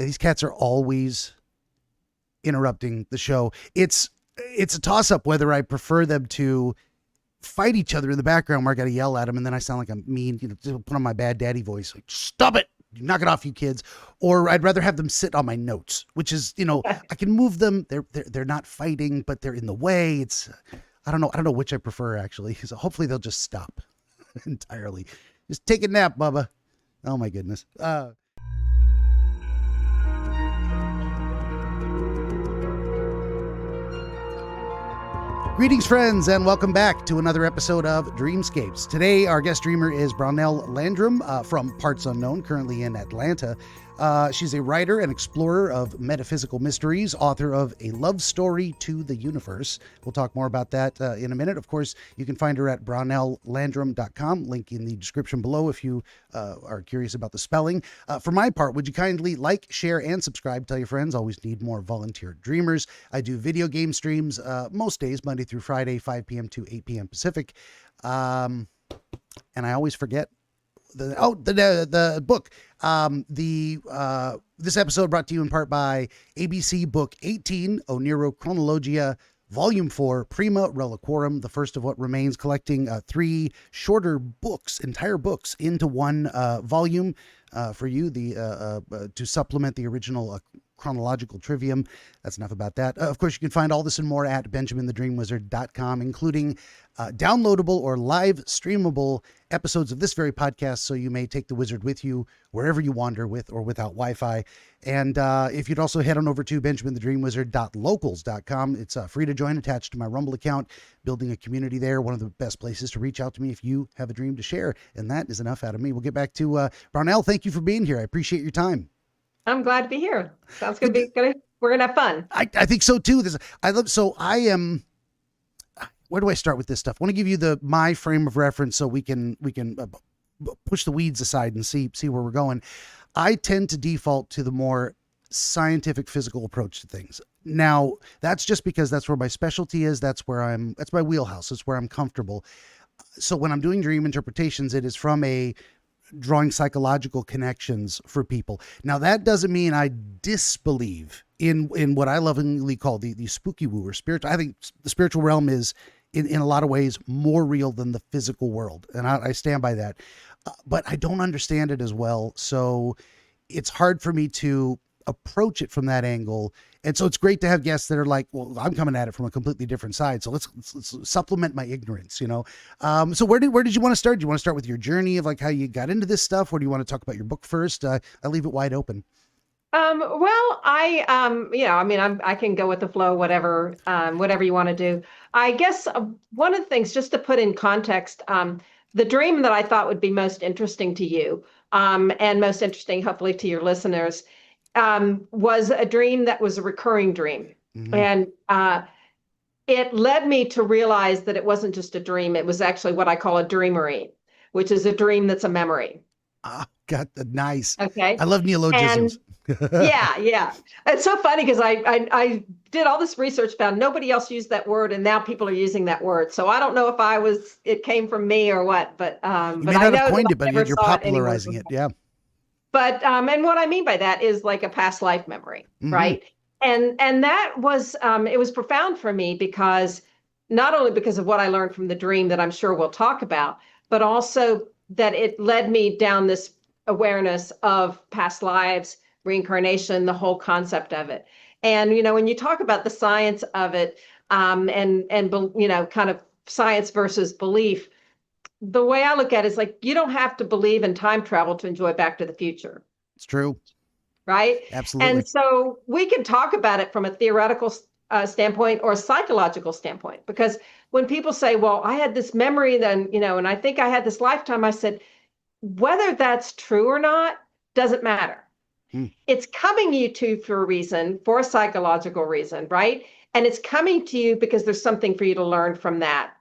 These cats are always interrupting the show. It's a toss-up whether I prefer them to fight each other in the background where I got to yell at them and then I sound like I'm mean, put on my bad daddy voice, like, stop it, knock it off, you kids. Or I'd rather have them sit on my notes, which is, I can move them. They're not fighting, but they're in the way. It's, I don't know which I prefer actually. So hopefully they'll just stop entirely. Just take a nap, Bubba. Oh my goodness. Greetings, friends, and welcome back to another episode of Dreamscapes. Today, our guest dreamer is Brownell Landrum from Parts Unknown, currently in Atlanta. She's a writer and explorer of metaphysical mysteries, author of A Love Story to the Universe. We'll talk more about that in a minute. Of course, you can find her at brownelllandrum.com, link in the description below if you are curious about the spelling. For my part, would you kindly like, share, and subscribe? Tell your friends. Always need more volunteer dreamers. I do video game streams most days, Monday through Friday, 5 p.m. to 8 p.m. Pacific. And I always forget the book. This episode brought to you in part by ABC Book 18, Oniro Chronologia, Volume 4, Prima Reliquorum, the first of what remains, collecting 3 shorter books, entire books, into one volume for you, to supplement the original chronological trivium. That's enough about that. Of course, you can find all this and more at benjaminthedreamwizard.com, including downloadable or live streamable episodes of this very podcast, so you may take the wizard with you wherever you wander with or without Wi-Fi. And if you'd also head on over to benjaminthedreamwizard.locals.com, it's free to join, attached to my Rumble account, building a community there. One of the best places to reach out to me if you have a dream to share. And that is enough out of me. We'll get back to Brownell. Thank you for being here. I appreciate your time. I'm glad to be here. Sounds going to be good. We're going to have fun. I think so too. Where do I start with this stuff? I want to give you my frame of reference so we can push the weeds aside and see where we're going. I tend to default to the more scientific, physical approach to things. Now, that's just because that's where my specialty is. That's my wheelhouse. It's where I'm comfortable. So when I'm doing dream interpretations, it is from drawing psychological connections for people. Now, that doesn't mean I disbelieve in what I lovingly call the spooky woo or spiritual. I think the spiritual realm is in a lot of ways more real than the physical world. And I stand by that. But I don't understand it as well. So it's hard for me to approach it from that angle. And so it's great to have guests that are like, well, I'm coming at it from a completely different side. So let's supplement my ignorance, So where did you want to start? Do you want to start with your journey of like how you got into this stuff? Or do you want to talk about your book first? I leave it wide open. I can go with the flow, whatever you want to do. I guess one of the things, just to put in context, the dream that I thought would be most interesting to you, and most interesting, hopefully, to your listeners, was a dream that was a recurring dream. Mm-hmm. And it led me to realize that it wasn't just a dream. It was actually what I call a dreamery, which is a dream that's a memory. Got the nice. Okay. I love neologisms. Yeah. It's so funny because I did all this research, found nobody else used that word, and now people are using that word. So I don't know if it came from me or what, but you may not have coined it, but you're popularizing it. Yeah. But and what I mean by that is like a past life memory, mm-hmm. right? And that was it was profound for me because not only because of what I learned from the dream that I'm sure we'll talk about, but also that it led me down this awareness of past lives, reincarnation, the whole concept of it. And when you talk about the science of it, and kind of science versus belief, the way I look at it is like, you don't have to believe in time travel to enjoy Back to the Future. It's true. Right? Absolutely. And so we can talk about it from a theoretical standpoint or a psychological standpoint, because when people say, well, I had this memory then, and I think I had this lifetime, I said, whether that's true or not doesn't matter. It's coming to you for a reason, for a psychological reason, right? And it's coming to you because there's something for you to learn from that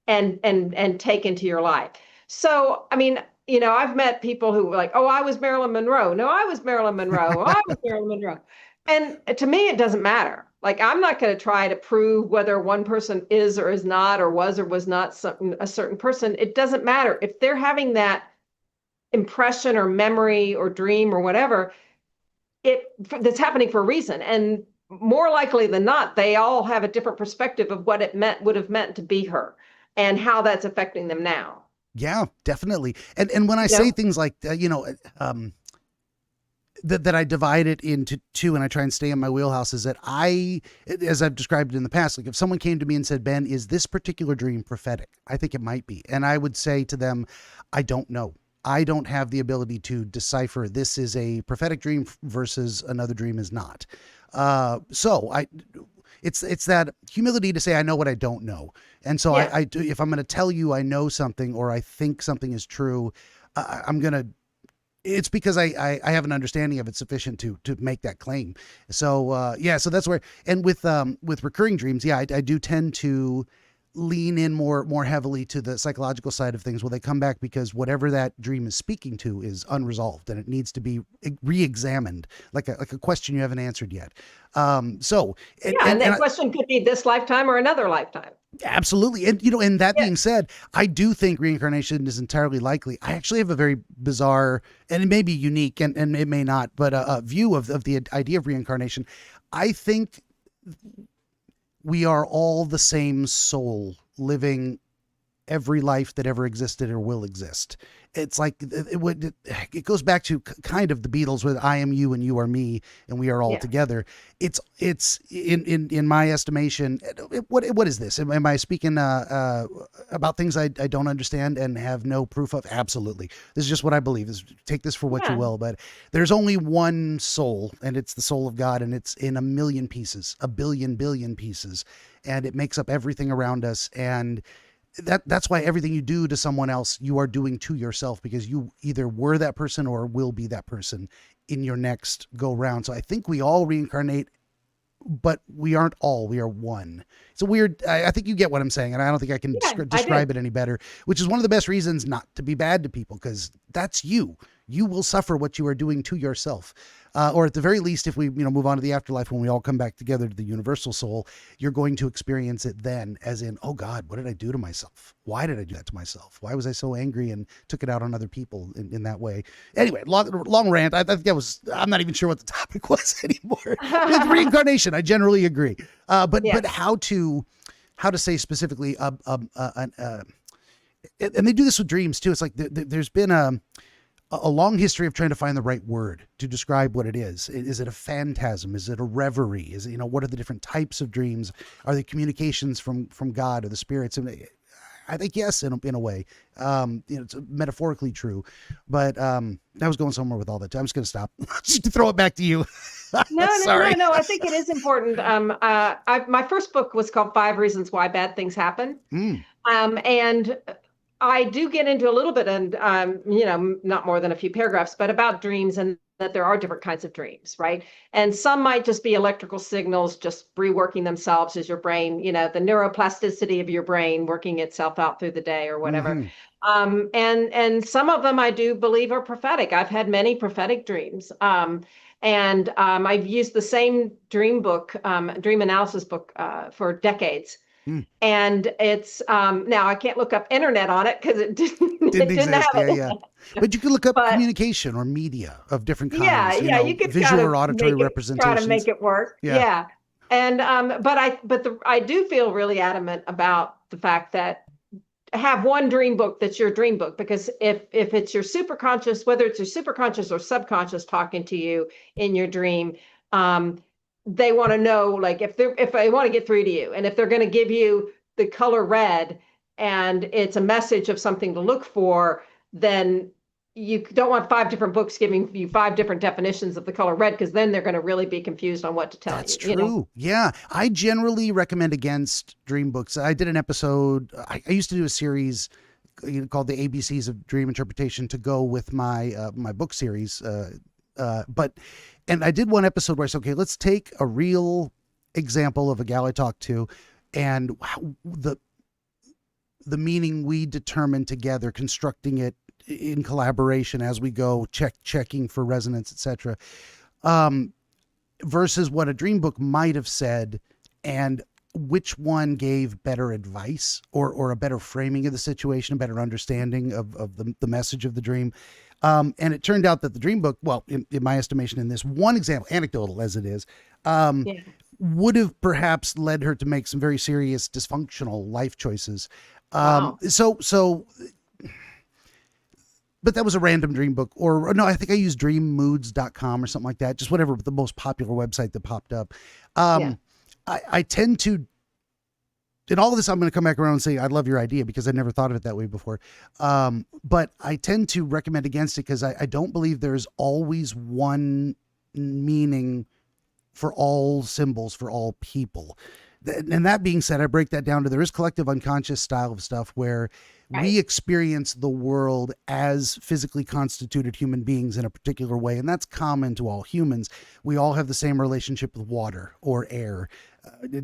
and take into your life. So, I mean, I've met people who were like, oh, I was Marilyn Monroe. No, I was Marilyn Monroe. Oh, I was Marilyn Monroe. And to me, it doesn't matter. Like, I'm not going to try to prove whether one person is or is not, or was not a certain person. It doesn't matter. If they're having that impression or memory or dream or whatever, that's happening for a reason. And more likely than not, they all have a different perspective of what it would have meant to be her and how that's affecting them now. Yeah, definitely. And when I You say know? things like, that I divide it into two and I try and stay in my wheelhouse, is that as I've described it in the past, like if someone came to me and said, Ben, is this particular dream prophetic? I think it might be. And I would say to them, I don't know. I don't have the ability to decipher this is a prophetic dream versus another dream is not. It's that humility to say I know what I don't know, and so Yeah. I do. If I'm going to tell you I know something or I think something is true, I'm going to. It's because I have an understanding of it sufficient to make that claim. So so that's where. And with recurring dreams, yeah, I do tend to lean in more heavily to the psychological side of things. Well, they come back because whatever that dream is speaking to is unresolved and it needs to be re-examined, like a question you haven't answered yet. So Yeah. And that question could be this lifetime or another lifetime. absolutely. And, and that Yeah. being said, I do think reincarnation is entirely likely. I actually have a very bizarre, and it may be unique and it may not, but a view of the idea of reincarnation. I think we are all the same soul living every life that ever existed or will exist. It's like it goes back to kind of the Beatles with I am you and you are me and we are all together. It's in my estimation. What is this? Am I speaking about things I don't understand and have no proof of? Absolutely. This is just what I believe. Take this for what you will. But there's only one soul, and it's the soul of God, and it's in a million pieces, a billion pieces, and it makes up everything around us. And that's why everything you do to someone else, you are doing to yourself, because you either were that person or will be that person in your next go round. So I think we all reincarnate, but we aren't all. We are one. It's a weird. I think you get what I'm saying, and I don't think I can describe it any better. Which is one of the best reasons not to be bad to people, because that's you. You will suffer what you are doing to yourself. Or at the very least, if we move on to the afterlife, when we all come back together to the universal soul, you're going to experience it then, as in, oh God, what did I do to myself? Why did I do that to myself? Why was I so angry and took it out on other people in that way? Anyway, long rant. I think I'm not even sure what the topic was anymore. With reincarnation, I generally agree. But how to say specifically, and they do this with dreams too. It's like there's been a long history of trying to find the right word to describe what it is. Is it a phantasm? Is it a reverie? Is it, what are the different types of dreams? Are they communications from God or the spirits? And I think yes, in a way. It's metaphorically true, but I was going somewhere with all that. I'm just going to stop. Just throw it back to you. No. I think it is important. My first book was called 5 Reasons Why Bad Things Happen. And I do get into a little bit, and not more than a few paragraphs, but about dreams, and that there are different kinds of dreams, right? And some might just be electrical signals just reworking themselves as your brain, the neuroplasticity of your brain working itself out through the day or whatever. And some of them I do believe are prophetic. I've had many prophetic dreams. And I've used the same dream analysis book for decades. And it's now I can't look up internet on it because it didn't exist. have it. Yeah. But you can look up communication or media of different kinds. You could visual or auditory representations. Try to make it work. Yeah. And I do feel really adamant about the fact that have one dream book that's your dream book, because if it's your superconscious, whether it's your superconscious or subconscious talking to you in your dream, they want to know, like, if they want to get through to you, and if they're going to give you the color red and it's a message of something to look for, then you don't want 5 different books giving you 5 different definitions of the color red, because then they're going to really be confused on what to tell you. That's true. Yeah. I generally recommend against dream books. I did an episode. I used to do a series called the ABCs of Dream Interpretation to go with my my book series. And I did one episode where I said, okay, let's take a real example of a gal I talked to and the meaning we determined together, constructing it in collaboration as we go, checking for resonance, etc. Versus what a dream book might have said, and which one gave better advice or a better framing of the situation, a better understanding of the message of the dream. And it turned out that the dream book, well, in my estimation, in this one example, anecdotal as it is, Yeah. would have perhaps led her to make some very serious dysfunctional life choices. Wow. So but that was a random dream book, or no, I think I used dreammoods.com or something like that. Just whatever, the most popular website that popped up. Yeah. I tend to, in all of this, I'm going to come back around and say, I love your idea because I never thought of it that way before. But I tend to recommend against it because I don't believe there's always one meaning for all symbols, for all people. And that being said, I break that down to there is collective unconscious style of stuff where we Right. experience the world as physically constituted human beings in a particular way. And that's common to all humans. We all have the same relationship with water or air,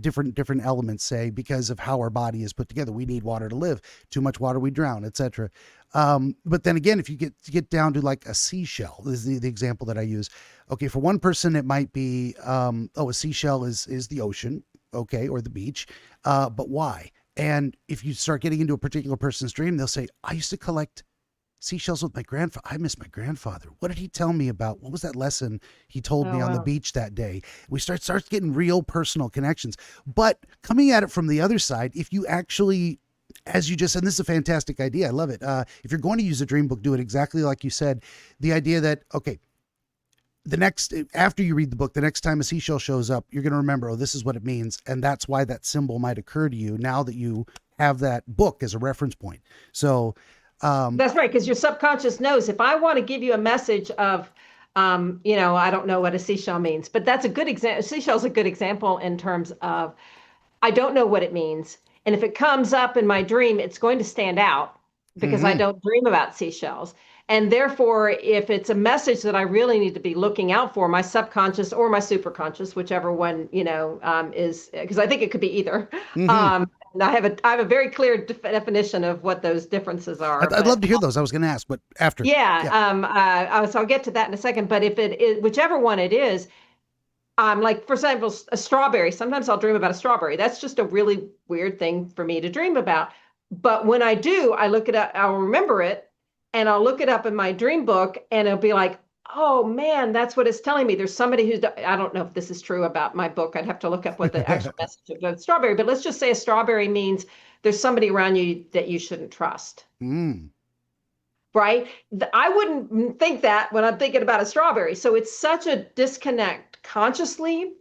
different elements, say, because of how our body is put together. We need water to live. Too much water, we drown, etc. But then again, if you get down to like a seashell, this is the example that I use. Okay, for one person, it might be, a seashell is the ocean, okay, or the beach. But why? And if you start getting into a particular person's dream, they'll say, I used to collect seashells with my grandfather. I miss my grandfather. What did he tell me about? What was that lesson he told Oh, me on the wow. beach that day? We start getting real personal connections. But coming at it from the other side, if you actually, as you just said, this is a fantastic idea. I love it. If you're going to use a dream book, do it exactly like you said. The idea that, okay, after you read the book, the next time a seashell shows up, you're going to remember, oh, this is what it means. And that's why that symbol might occur to you now that you have that book as a reference point. So, That's right, because your subconscious knows if I want to give you a message of, I don't know what a seashell means, but that's a good example. Seashell is a good example in terms of I don't know what it means. And if it comes up in my dream, it's going to stand out because I mhm. don't dream about seashells. And therefore, if it's a message that I really need to be looking out for, my subconscious or my superconscious, whichever one, is because I think it could be either. Mhm. And I have a very clear definition of what those differences are. I'd But love to hear those. I was going to ask, but after. yeah, Yeah. so I'll get to that in a second. But if it is, whichever one it is, like for example, a strawberry. Sometimes I'll dream about a strawberry. That's just a really weird thing for me to dream about. But when I do, I look it up, I'll remember it, and I'll look it up in my dream book, and it'll be like, oh man, that's what it's telling me. There's somebody I don't know if this is true about my book. I'd have to look up what the actual message of the strawberry, but let's just say a strawberry means there's somebody around you that you shouldn't trust. Mm. Right? I wouldn't think that when I'm thinking about a strawberry. So it's such a disconnect consciously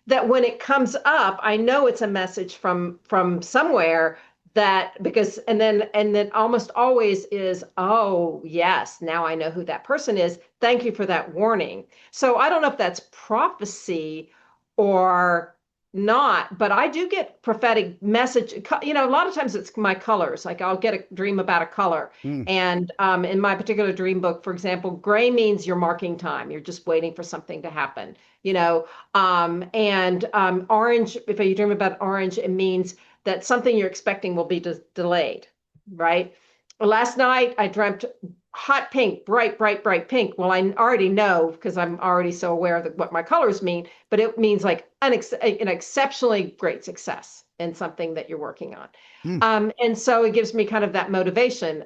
that when it comes up, I know it's a message from somewhere that because and then almost always is, oh yes, now I know who that person is. Thank you for that warning. So I don't know if that's prophecy or not, but I do get prophetic message. A lot of times it's my colors. Like I'll get a dream about a color. Mm. And in my particular dream book, for example, gray means you're marking time. You're just waiting for something to happen, and orange, if you dream about orange, it means that something you're expecting will be delayed, right? Last night, I dreamt hot pink, bright, bright, bright pink. Well, I already know because I'm already so aware of what my colors mean, but it means like an exceptionally great success in something that you're working on. Mm. And so it gives me kind of that motivation.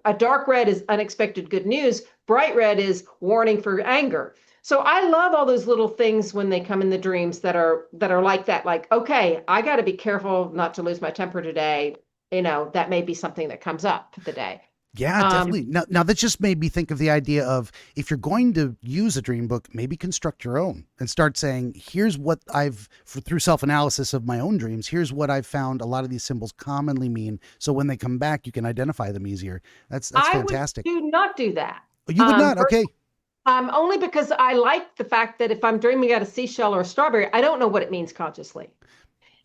A dark red is unexpected good news. Bright red is warning for anger. So I love all those little things when they come in the dreams that are like that. Like, okay, I got to be careful not to lose my temper today. That may be something that comes up today. Yeah, Um, definitely. Now that just made me think of the idea of if you're going to use a dream book, maybe construct your own and start saying, here's what through self-analysis of my own dreams, here's what I've found a lot of these symbols commonly mean. So when they come back, you can identify them easier. That's I would fantastic. do not do that. Oh, you would not? First, Okay. only because I like the fact that if I'm dreaming about a seashell or a strawberry, I don't know what it means consciously.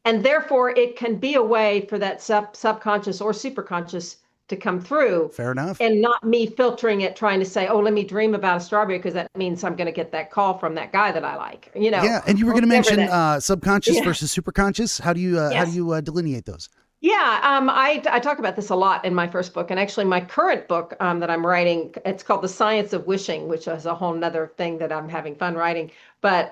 And therefore, it can be a way for that subconscious or superconscious to come through Fair enough. and not me filtering it, trying to say, oh, let me dream about a strawberry because that means I'm going to get that call from that guy that I like, Yeah. And you were or going to whatever mention that. subconscious Yeah. versus superconscious. How do Yes. you delineate those? Yeah, I talk about this a lot in my first book, and actually my current book that I'm writing, it's called The Science of Wishing, which is a whole nother thing that I'm having fun writing. But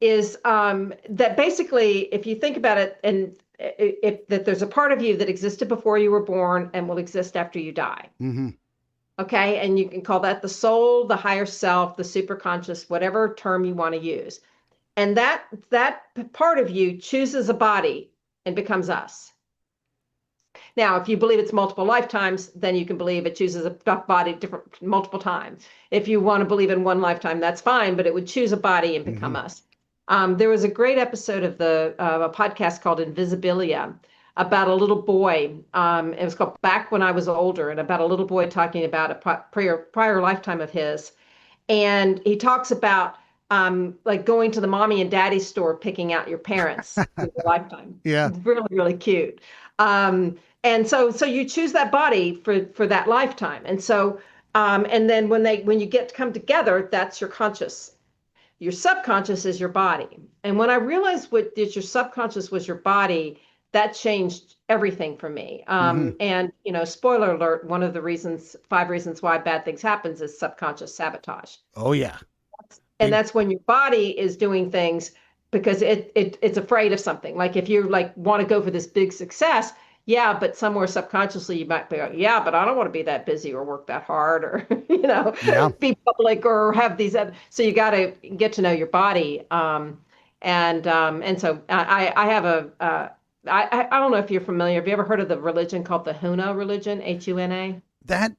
is that basically, if you think about it, and if that there's a part of you that existed before you were born and will exist after you die. Mm-hmm. Okay. And you can call that the soul, the higher self, the superconscious, whatever term you want to use. And that part of you chooses a body and becomes us. Now, if you believe it's multiple lifetimes, then you can believe it chooses a body different multiple times. If you want to believe in one lifetime, that's fine, but it would choose a body and become us. There was a great episode of a podcast called Invisibilia about a little boy. It was called Back When I Was Older, and about a little boy talking about a prior lifetime of his. And he talks about like going to the mommy and daddy store, picking out your parents in your lifetime. Yeah. Really, really cute. And so you choose that body for that lifetime. And so and then when you get to come together, that's your conscious. Your subconscious is your body. And when I realized that your subconscious was your body, that changed everything for me. And spoiler alert, one of the reasons, 5 reasons why bad things happens is subconscious sabotage. Oh yeah. And that's when your body is doing things because it's afraid of something. Like if you like want to go for this big success, yeah, but somewhere subconsciously you might be like, yeah, but I don't want to be that busy or work that hard or Yeah. be public or have these other. So you got to get to know your body. And so I have I don't know if you're familiar. Have you ever heard of the religion called the Huna religion? HUNA. That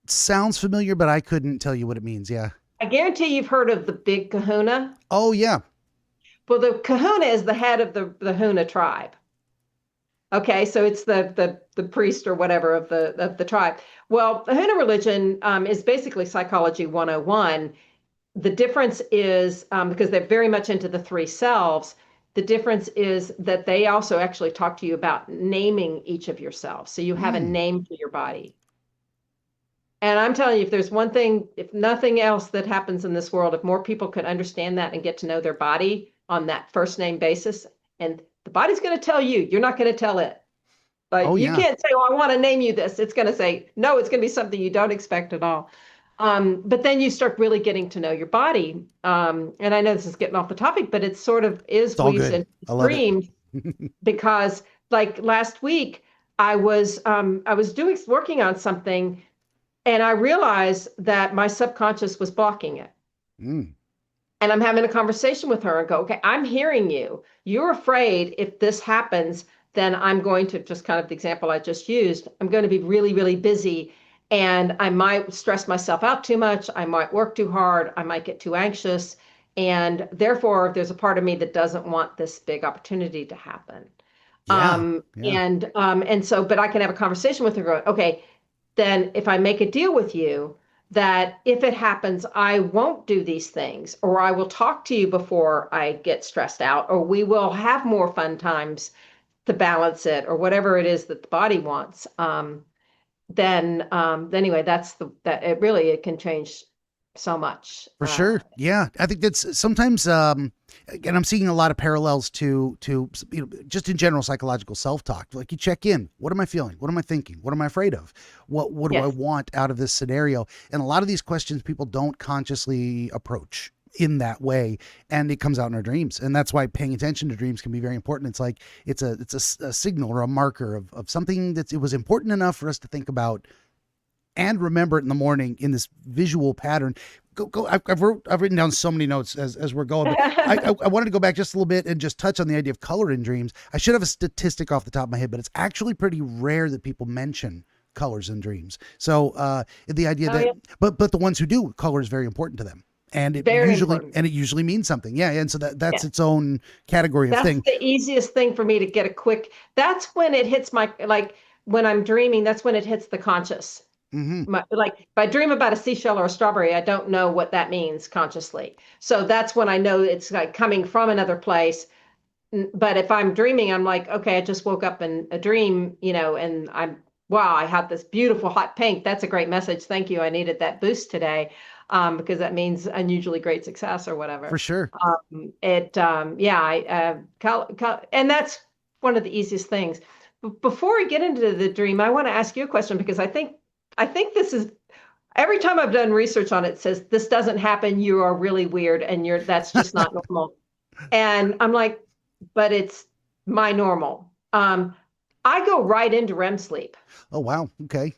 sounds familiar, but I couldn't tell you what it means. Yeah. I guarantee you've heard of the Big Kahuna. Oh yeah. Well, the Kahuna is the head of the Huna tribe. Okay, so it's the priest or whatever of the tribe. Well, the Huna religion is basically psychology 101. The difference is because they're very much into the three selves. The difference is that they also actually talk to you about naming each of yourselves. So you have a name for your body. And I'm telling you, if there's one thing, if nothing else that happens in this world, if more people could understand that and get to know their body on that first name basis, and the body's going to tell you, you're not going to tell it. Like you can't say, oh, I want to name you this. It's going to say, no, it's going to be something you don't expect at all. But then you start really getting to know your body. And I know this is getting off the topic, but it sort of is weaves into dreams because like last week I was working on something and I realized that my subconscious was blocking it. And I'm having a conversation with her and go, okay, I'm hearing you. You're afraid if this happens, then I'm going to, just kind of the example I just used, I'm going to be really, really busy and I might stress myself out too much. I might work too hard. I might get too anxious. And therefore, there's a part of me that doesn't want this big opportunity to happen. And so, but I can have a conversation with her going, okay, then if I make a deal with you, that if it happens, I won't do these things, or I will talk to you before I get stressed out, or we will have more fun times to balance it, or whatever it is that the body wants. Then anyway, that it can change so much. For sure. Yeah. I think that's sometimes, and I'm seeing a lot of parallels to, just in general psychological self-talk. Like you check in, what am I feeling? What am I thinking? What am I afraid of? What do I want out of this scenario? And a lot of these questions people don't consciously approach in that way. And it comes out in our dreams. And that's why paying attention to dreams can be very important. It's like, it's a signal or a marker of something it was important enough for us to think about and remember it in the morning in this visual pattern. I've written down so many notes as we're going, but I wanted to go back just a little bit and just touch on the idea of color in dreams. I should have a statistic off the top of my head, but it's actually pretty rare that people mention colors in dreams. So the idea but the ones who do, color is very important to them. And it usually means something. Yeah. And so that's its own category of thing. That's the easiest thing for me to get that's when it hits when I'm dreaming, that's when it hits the conscious. Like if I dream about a seashell or a strawberry, I don't know what that means consciously. So that's when I know it's like coming from another place. But if I'm dreaming, I'm like, okay, I just woke up in a dream, and wow, I had this beautiful hot pink. That's a great message. Thank you. I needed that boost today. Because that means unusually great success or whatever. For sure. And that's one of the easiest things. Before we get into the dream, I want to ask you a question because I think this is, every time I've done research on it, it says this doesn't happen. You are really weird and that's just not normal. And I'm like, but it's my normal. I go right into REM sleep. Oh, wow. Okay.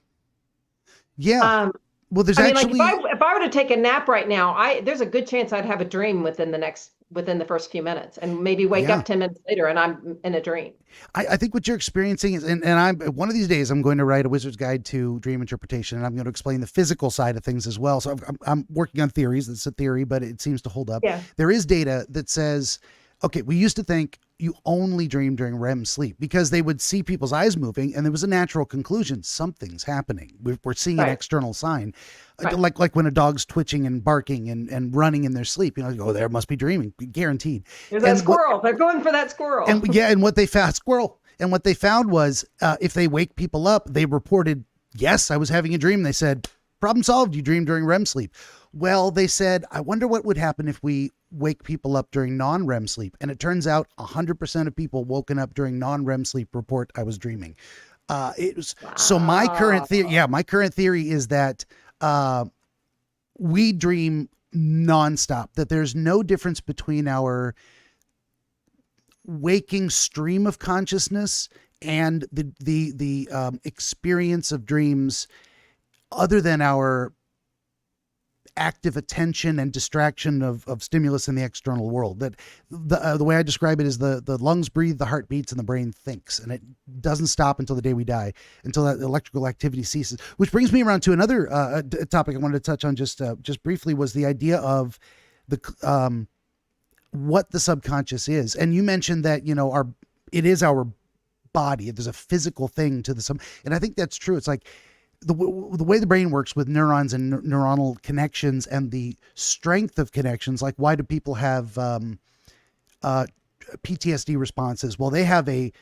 Yeah. Well, there's I mean, like actually, if I were to take a nap right now, there's a good chance I'd have a dream within the first few minutes, and maybe wake yeah. up 10 minutes later and I'm in a dream. I think what you're experiencing is, and I'm one of these days I'm going to write a wizard's guide to dream interpretation, and I'm going to explain the physical side of things as well. So I'm working on theories. It's a theory, but it seems to hold up. Yeah. There is data that says, okay, we used to think you only dream during REM sleep because they would see people's eyes moving, and there was a natural conclusion: something's happening. We're seeing an external sign, like when a dog's twitching and barking and running in their sleep. You know, you go, there must be dreaming, guaranteed. There's that squirrel. They're going for that squirrel. And what they found, squirrel. And what they found was, if they wake people up, they reported, yes, I was having a dream. They said, problem solved. You dreamed during REM sleep. Well, they said, I wonder what would happen if we wake people up during non-REM sleep. And it turns out 100% of people woken up during non-REM sleep report I was dreaming. It was so my current theory. Yeah, my current theory is that we dream nonstop. That there's no difference between our waking stream of consciousness and the experience of dreams, other than our active attention and distraction of stimulus in the external world. That the way I describe it is the lungs breathe, the heart beats, and the brain thinks, and it doesn't stop until the day we die, until that electrical activity ceases. Which brings me around to another topic I wanted to touch on just briefly, was the idea of the what the subconscious is. And you mentioned that, you know, it is our body. There's a physical thing to the sub, and I think that's true. It's like the way the brain works with neurons and neuronal connections and the strength of connections. Like, why do people have PTSD responses? Well, they have a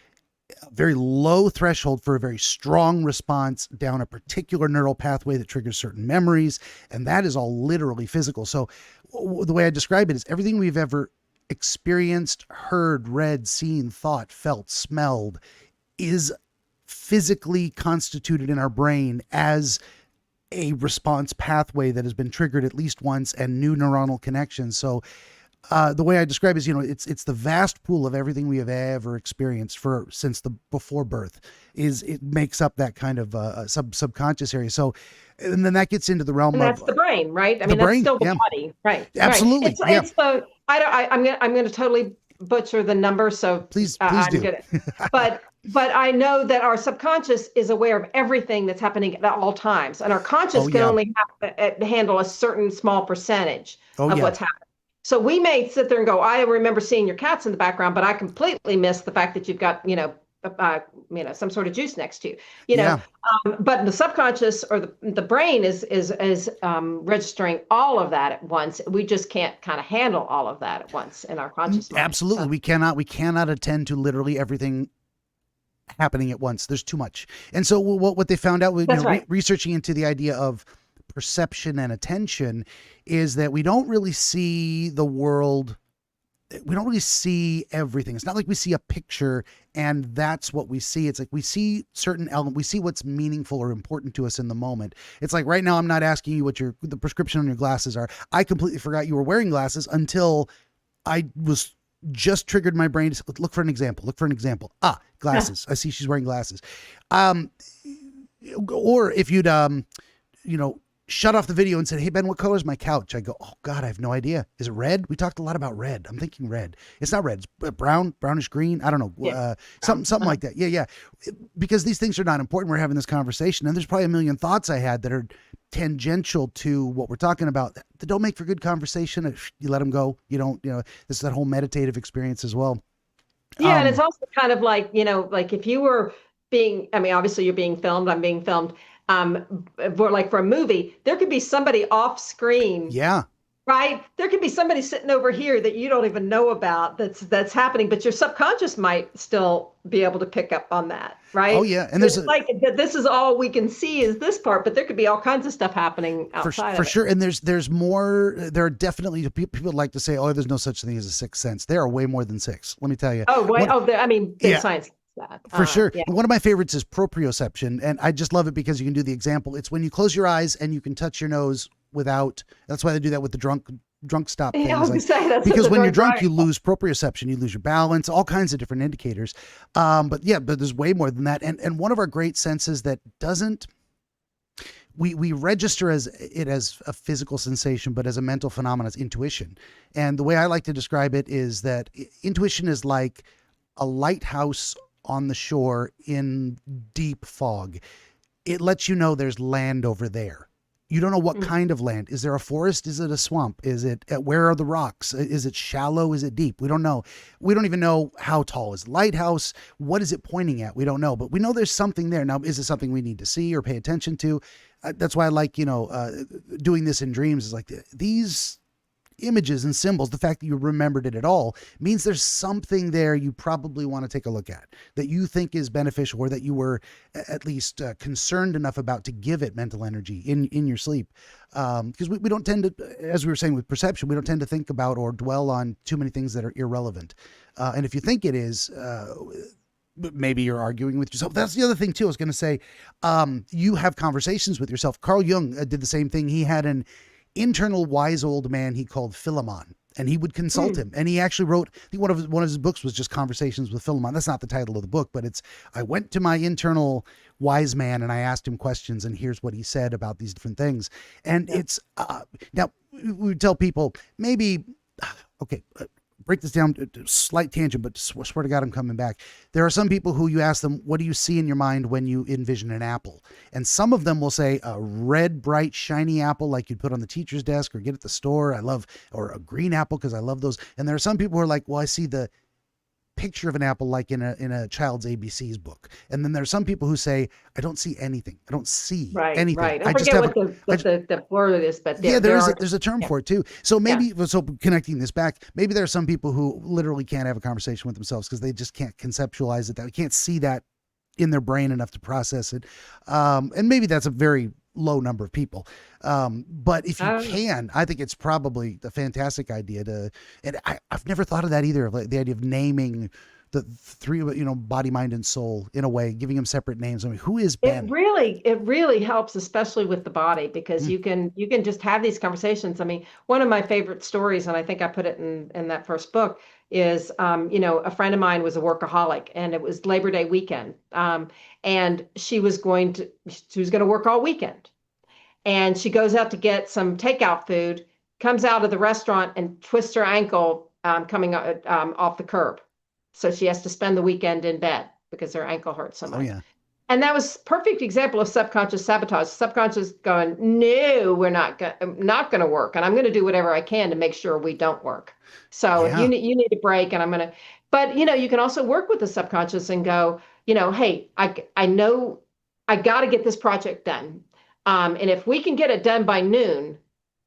very low threshold for a very strong response down a particular neural pathway that triggers certain memories. And that is all literally physical. So the way I describe it is everything we've ever experienced, heard, read, seen, thought, felt, smelled is physically constituted in our brain as a response pathway that has been triggered at least once, and new neuronal connections. So the way I describe it is, you know, it's the vast pool of everything we have ever experienced since the before birth. It makes up that kind of subconscious area. So, and then that gets into the realm and that's the brain, right? I mean, that's still the body, right? Absolutely. Right. It's the I'm going to totally butcher the number, so please I'm do. gonna, but I know that our subconscious is aware of everything that's happening at all times, and our conscious can only handle a certain small percentage of what's happening. So we may sit there and go, I remember seeing your cats in the background, but I completely missed the fact that you've got, some sort of juice next to you, but the subconscious or the brain is registering all of that at once. We just can't kind of handle all of that at once in our conscious mind. Absolutely. So. We cannot attend to literally everything happening at once. There's too much. And so what they found out with researching into the idea of perception and attention is that we don't really see the world. We don't really see everything. It's not like we see a picture and that's what we see. It's like we see certain elements. We see what's meaningful or important to us in the moment. It's like right now, I'm not asking you what the prescription on your glasses are. I completely forgot you were wearing glasses until I was just triggered my brain to look for an example. Ah, glasses. I see she's wearing glasses. Or if you'd, shut off the video and said, hey, Ben, what color is my couch? I go, oh, God, I have no idea. Is it red? We talked a lot about red. I'm thinking red. It's not red. It's brown, brownish green. I don't know. Something like that. Yeah. Because these things are not important. We're having this conversation. And there's probably a million thoughts I had that are tangential to what we're talking about that don't make for good conversation. You let them go. You don't, this is that whole meditative experience as well. Yeah. And it's also kind of like, like if you were obviously you're being filmed, I'm being filmed. For a movie, there could be somebody off screen. Yeah. Right. There could be somebody sitting over here that you don't even know about that's happening, but your subconscious might still be able to pick up on that. Right. Oh yeah. And this is all we can see is this part, but there could be all kinds of stuff happening outside for sure. And there's more. There are definitely people like to say, oh, there's no such thing as a sixth sense. There are way more than six. Let me tell you. Science. That. For sure. Yeah. One of my favorites is proprioception. And I just love it because you can do the example. It's when you close your eyes and you can touch your nose without, that's why they do that with the drunk stop things. Because when you're drunk, you lose proprioception, you lose your balance, all kinds of different indicators. But there's way more than that. And one of our great senses that we register as it as a physical sensation, but as a mental phenomenon, as intuition. And the way I like to describe it is that intuition is like a lighthouse on the shore in deep fog. It lets you know there's land over there. You don't know what kind of land. Is there a forest? Is it a swamp? Is it, where are the rocks? Is it shallow? Is it deep? We don't know. We don't even know how tall is the lighthouse. What is it pointing at? We don't know, but we know there's something there. Now, is it something we need to see or pay attention to? That's why I like, doing this in dreams is like these images and symbols. The fact that you remembered it at all means there's something there you probably want to take a look at that you think is beneficial, or that you were at least concerned enough about to give it mental energy in your sleep. Because we don't tend to, as we were saying with perception, we don't tend to think about or dwell on too many things that are irrelevant. And if you think it is, maybe you're arguing with yourself. That's the other thing too. I was going to say, you have conversations with yourself. Carl Jung did the same thing. He had an internal wise old man he called Philemon, and he would consult him. And he actually wrote, I think one of his books was just Conversations with Philemon. That's not the title of the book, but it's, I went to my internal wise man and I asked him questions, and here's what he said about these different things. And it's, now we would tell people maybe, okay, break this down, slight tangent, but swear to God, I'm coming back. There are some people who you ask them, what do you see in your mind when you envision an apple? And some of them will say a red, bright, shiny apple like you'd put on the teacher's desk or get at the store. Or a green apple because I love those. And there are some people who are like, well, I see the picture of an apple like in a child's ABC's book. And then there are some people who say, I don't see anything. I don't see anything. Right. I forget what the word is, but there's a term for it too. So maybe, so connecting this back, maybe there are some people who literally can't have a conversation with themselves because they just can't conceptualize it. They can't see that in their brain enough to process it. And maybe that's a very low number of people. But if you can, I think it's probably a fantastic idea and I've never thought of that either. Like the idea of naming the three, body, mind, and soul in a way, giving them separate names. I mean, who is Ben? It really helps, especially with the body, because you can just have these conversations. I mean, one of my favorite stories, and I think I put it in that first book, is, a friend of mine was a workaholic, and it was Labor Day weekend. And she was going to work all weekend. And she goes out to get some takeout food, comes out of the restaurant and twists her ankle coming off the curb. So she has to spend the weekend in bed because her ankle hurts so much. Oh, yeah. And that was a perfect example of subconscious sabotage. Subconscious going, no, we're not going to work. And I'm going to do whatever I can to make sure we don't work. So if you need a break, and I'm going to, but you can also work with the subconscious and go, hey, I know I got to get this project done. And if we can get it done by noon,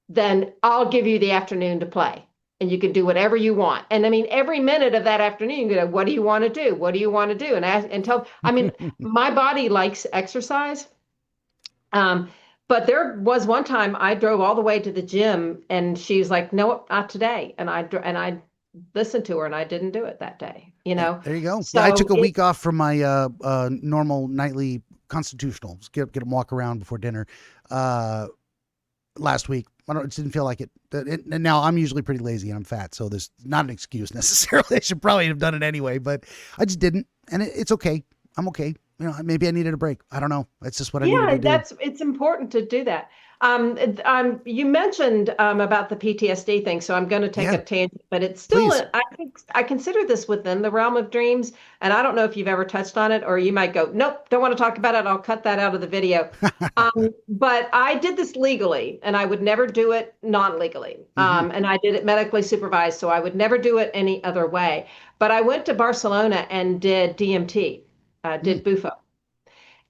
then I'll give you the afternoon to play. And you can do whatever you want. And I mean, every minute of that afternoon, you go, what do you want to do? What do you want to do? And tell, I mean, my body likes exercise. But there was one time I drove all the way to the gym and she's like, no, not today. And I listened to her and I didn't do it that day, There you go. So I took a week off from my normal nightly constitutional, just get them walk around before dinner last week. It didn't feel like it. And now I'm usually pretty lazy and I'm fat, so there's not an excuse necessarily. I should probably have done it anyway, but I just didn't. And it's okay. I'm okay. Maybe I needed a break. I don't know. That's just what I needed to do. It's important to do that. You mentioned about the PTSD thing, so I'm going to take a tangent, but it's still, I think I consider this within the realm of dreams, and I don't know if you've ever touched on it, or you might go, nope, don't want to talk about it. I'll cut that out of the video. But I did this legally, and I would never do it non-legally. And I did it medically supervised, so I would never do it any other way. But I went to Barcelona and did DMT, did Bufo.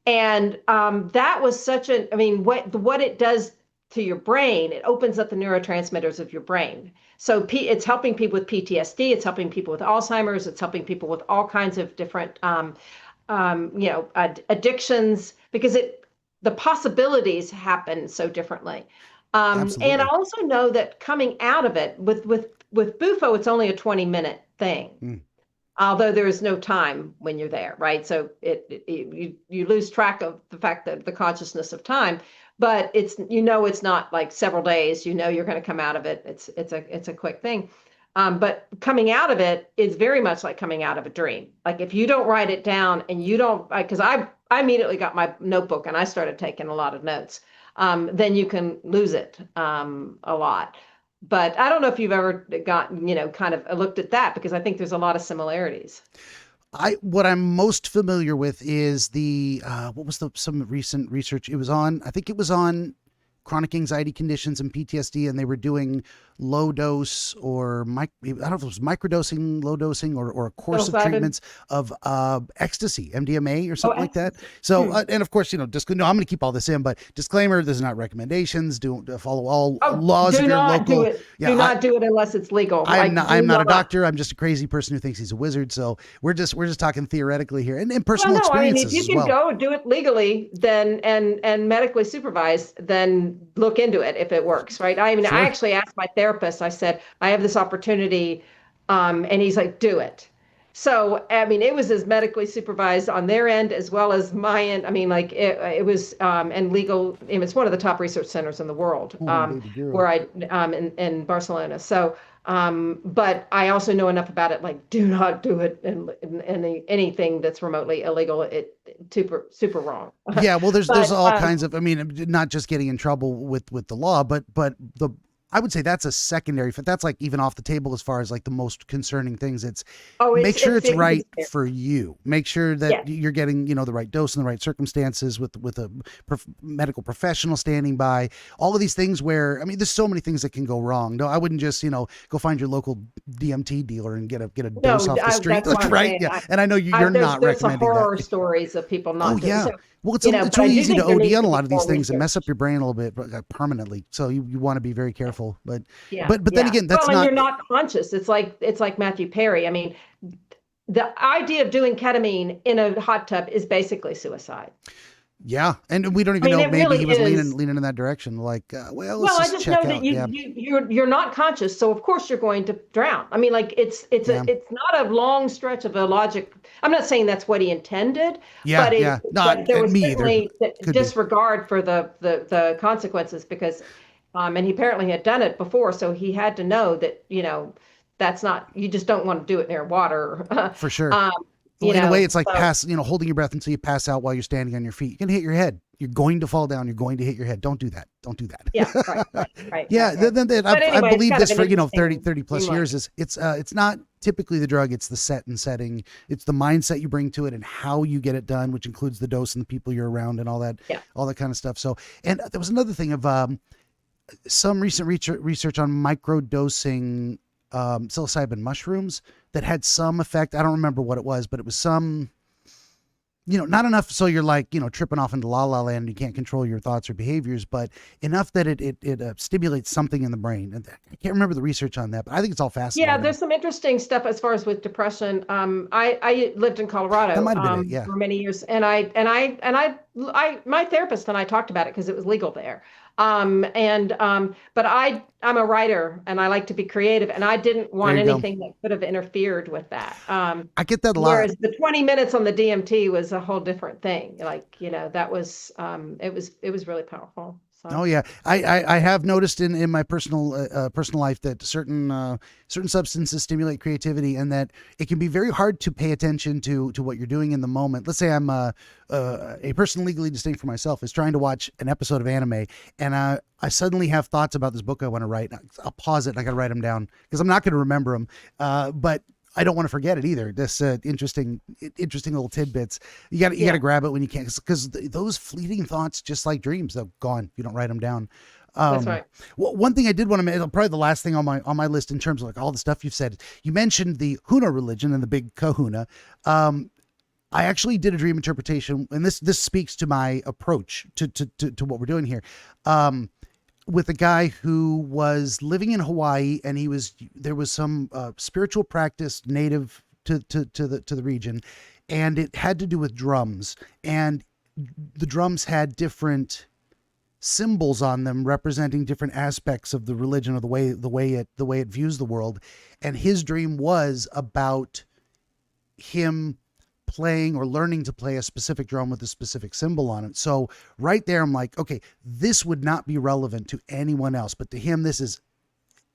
And that was what it does to your brain, it opens up the neurotransmitters of your brain. So it's helping people with PTSD, it's helping people with Alzheimer's, it's helping people with all kinds of different, addictions, because the possibilities happen so differently. And I also know that coming out of it with Bufo, it's only a 20-minute thing. Although there is no time when you're there, right? So you lose track of the fact that the consciousness of time, but it's not like several days. You're going to come out of it. It's a quick thing, but coming out of it is very much like coming out of a dream. Like if you don't write it down and you don't, because I immediately got my notebook and I started taking a lot of notes. then you can lose it a lot. But I don't know if you've ever gotten, kind of looked at that, because I think there's a lot of similarities. What I'm most familiar with is the what was some recent research it was on? I think it was on chronic anxiety conditions and PTSD, and they were doing low dose or I don't know if it was microdosing, low dosing, or a course of treatments of ecstasy, MDMA or something like that. So, and of course, no, I'm going to keep all this in, but disclaimer: this is not recommendations. Do follow all laws of your local. Do it. Yeah, do not do it unless it's legal. I'm not a doctor. I'm just a crazy person who thinks he's a wizard. So we're just talking theoretically here, and personal experiences. If you can go do it legally, then and medically supervised, then look into it if it works, right? I mean, sure. I actually asked my therapist, I said, I have this opportunity, and he's like, do it. So, I mean, it was as medically supervised on their end as well as my end. I mean, like it was, and legal, it's one of the top research centers in the world, where in Barcelona. So, but I also know enough about it, like, do not do it in anything that's remotely illegal. It super wrong. Yeah. Well, there's all kinds of, I mean, not just getting in trouble with the law, but I would say that's a secondary, that's like even off the table as far as like the most concerning things. Make sure it's right for you. Make sure that you're getting, the right dose in the right circumstances with a medical professional standing by. All of these things where, I mean, there's so many things that can go wrong. No, I wouldn't just, go find your local DMT dealer and get a dose off the street. Right. Yeah. And I know you're not recommending that. There's horror stories of people not doing so. Well, it's really easy to OD on a lot of these things and mess up your brain a little bit permanently. So you want to be very careful. But then again, that's you're not conscious. It's like Matthew Perry. I mean, the idea of doing ketamine in a hot tub is basically suicide. Yeah, and we don't even know. Maybe really he was leaning in that direction. Like, well, I just know that you're not conscious, so of course you're going to drown. I mean, like it's not a long stretch of a logic. I'm not saying that's what he intended. Yeah, but there was certainly disregard for the consequences, because, and he apparently had done it before, so he had to know that that's not. You just don't want to do it near water. For sure. In a way, it's like holding your breath until you pass out while you're standing on your feet. You're going to hit your head. You're going to fall down. You're going to hit your head. Don't do that. Don't do that. Yeah, right. Yeah, right. I believe this for 30 plus years is it's not typically the drug. It's the setting. It's the mindset you bring to it and how you get it done, which includes the dose and the people you're around and all that kind of stuff. So, and there was another thing of some recent research on microdosing psilocybin mushrooms that had some effect. I don't remember what it was, but it was some, not enough so you're like, tripping off into la la land and you can't control your thoughts or behaviors, but enough that it stimulates something in the brain. And I can't remember the research on that, but I think it's all fascinating. Yeah, there's some interesting stuff as far as with depression. I lived in Colorado for many years, and my therapist and I talked about it because it was legal there. But I'm a writer and I like to be creative, and I didn't want anything that could have interfered with that. I get that a lot. Whereas the 20 minutes on the DMT was a whole different thing. Like, that was, it was really powerful. So. Oh yeah. I have noticed in my personal life that certain substances stimulate creativity, and that it can be very hard to pay attention to what you're doing in the moment. Let's say I'm a person legally distinct for myself is trying to watch an episode of anime, and I suddenly have thoughts about this book I want to write. I'll pause it and I got to write them down because I'm not going to remember them. But I don't want to forget it either. This interesting little tidbits. You got to grab it when you can, because those fleeting thoughts, just like dreams, they're gone. You don't write them down. That's right. Well, one thing I did want to mention, probably the last thing on my list in terms of like all the stuff you've said. You mentioned the Huna religion and the big Kahuna. I actually did a dream interpretation, and this speaks to my approach to what we're doing here. With a guy who was living in Hawaii, and there was some spiritual practice native to the region, and it had to do with drums, and the drums had different symbols on them representing different aspects of the religion or the way it views the world. And his dream was about him playing or learning to play a specific drum with a specific symbol on it. So right there, I'm like, okay, this would not be relevant to anyone else, but to him, this is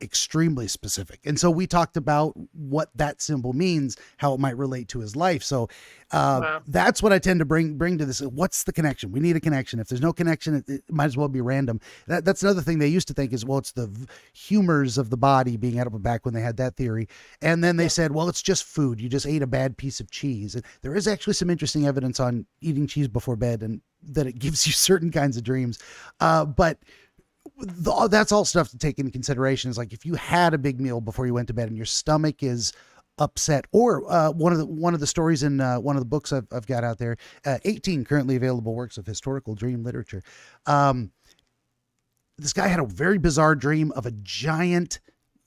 extremely specific. And so we talked about what that symbol means, how it might relate to his life. So Wow. that's what I tend to bring to this. What's the connection? We need a connection. If there's no connection, it might as well be random. That's another thing they used to think is, well, it's the humors of the body being edible, back when they had that theory. And then they said, well, it's just food. You just ate a bad piece of cheese. And there is actually some interesting evidence on eating cheese before bed and that it gives you certain kinds of dreams. But that's all stuff to take into consideration. Is like, if you had a big meal before you went to bed and your stomach is upset, or one of the stories in one of the books I've got out there, 18 currently available works of historical dream literature. This guy had a very bizarre dream of a giant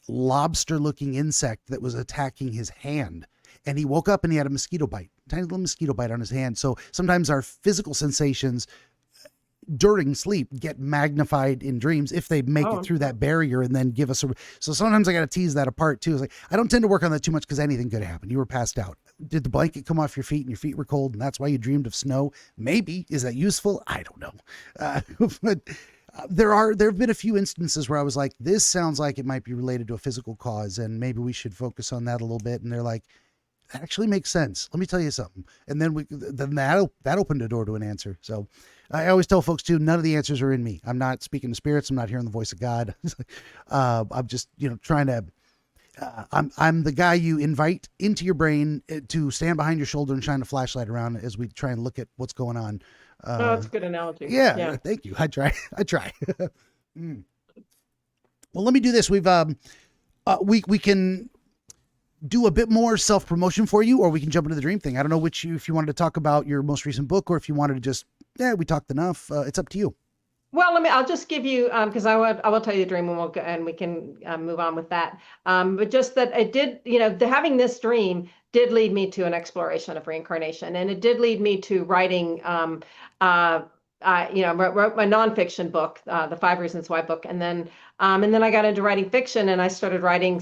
lobster looking insect that was attacking his hand. And he woke up and he had a mosquito bite, tiny little mosquito bite on his hand. So sometimes our physical sensations during sleep get magnified in dreams if they make it through that barrier and then give us so sometimes I got to tease that apart too. It's like, I don't tend to work on that too much because anything could happen. You were passed out. Did the blanket come off your feet and your feet were cold and that's why you dreamed of snow? Maybe. Is that useful? I don't know. But there have been a few instances where I was like, this sounds like it might be related to a physical cause and maybe we should focus on that a little bit. And they're like, that actually makes sense. Let me tell you something. And then that opened a door to an answer. So I always tell folks too, none of the answers are in me. I'm not speaking to spirits. I'm not hearing the voice of God. I'm just, trying to, I'm the guy you invite into your brain to stand behind your shoulder and shine a flashlight around as we try and look at what's going on. That's a good analogy. Yeah. Thank you. I try. Mm. Well, let me do this. We can do a bit more self-promotion for you, or we can jump into the dream thing. I don't know if you wanted to talk about your most recent book, or if you wanted to just, we talked enough. It's up to you. Well, I'll just give you, because I will tell you the dream and we can move on with that. But just that it did, having this dream did lead me to an exploration of reincarnation. And it did lead me to writing, I wrote my nonfiction book, the 5 Reasons Why book. And then I got into writing fiction and I started writing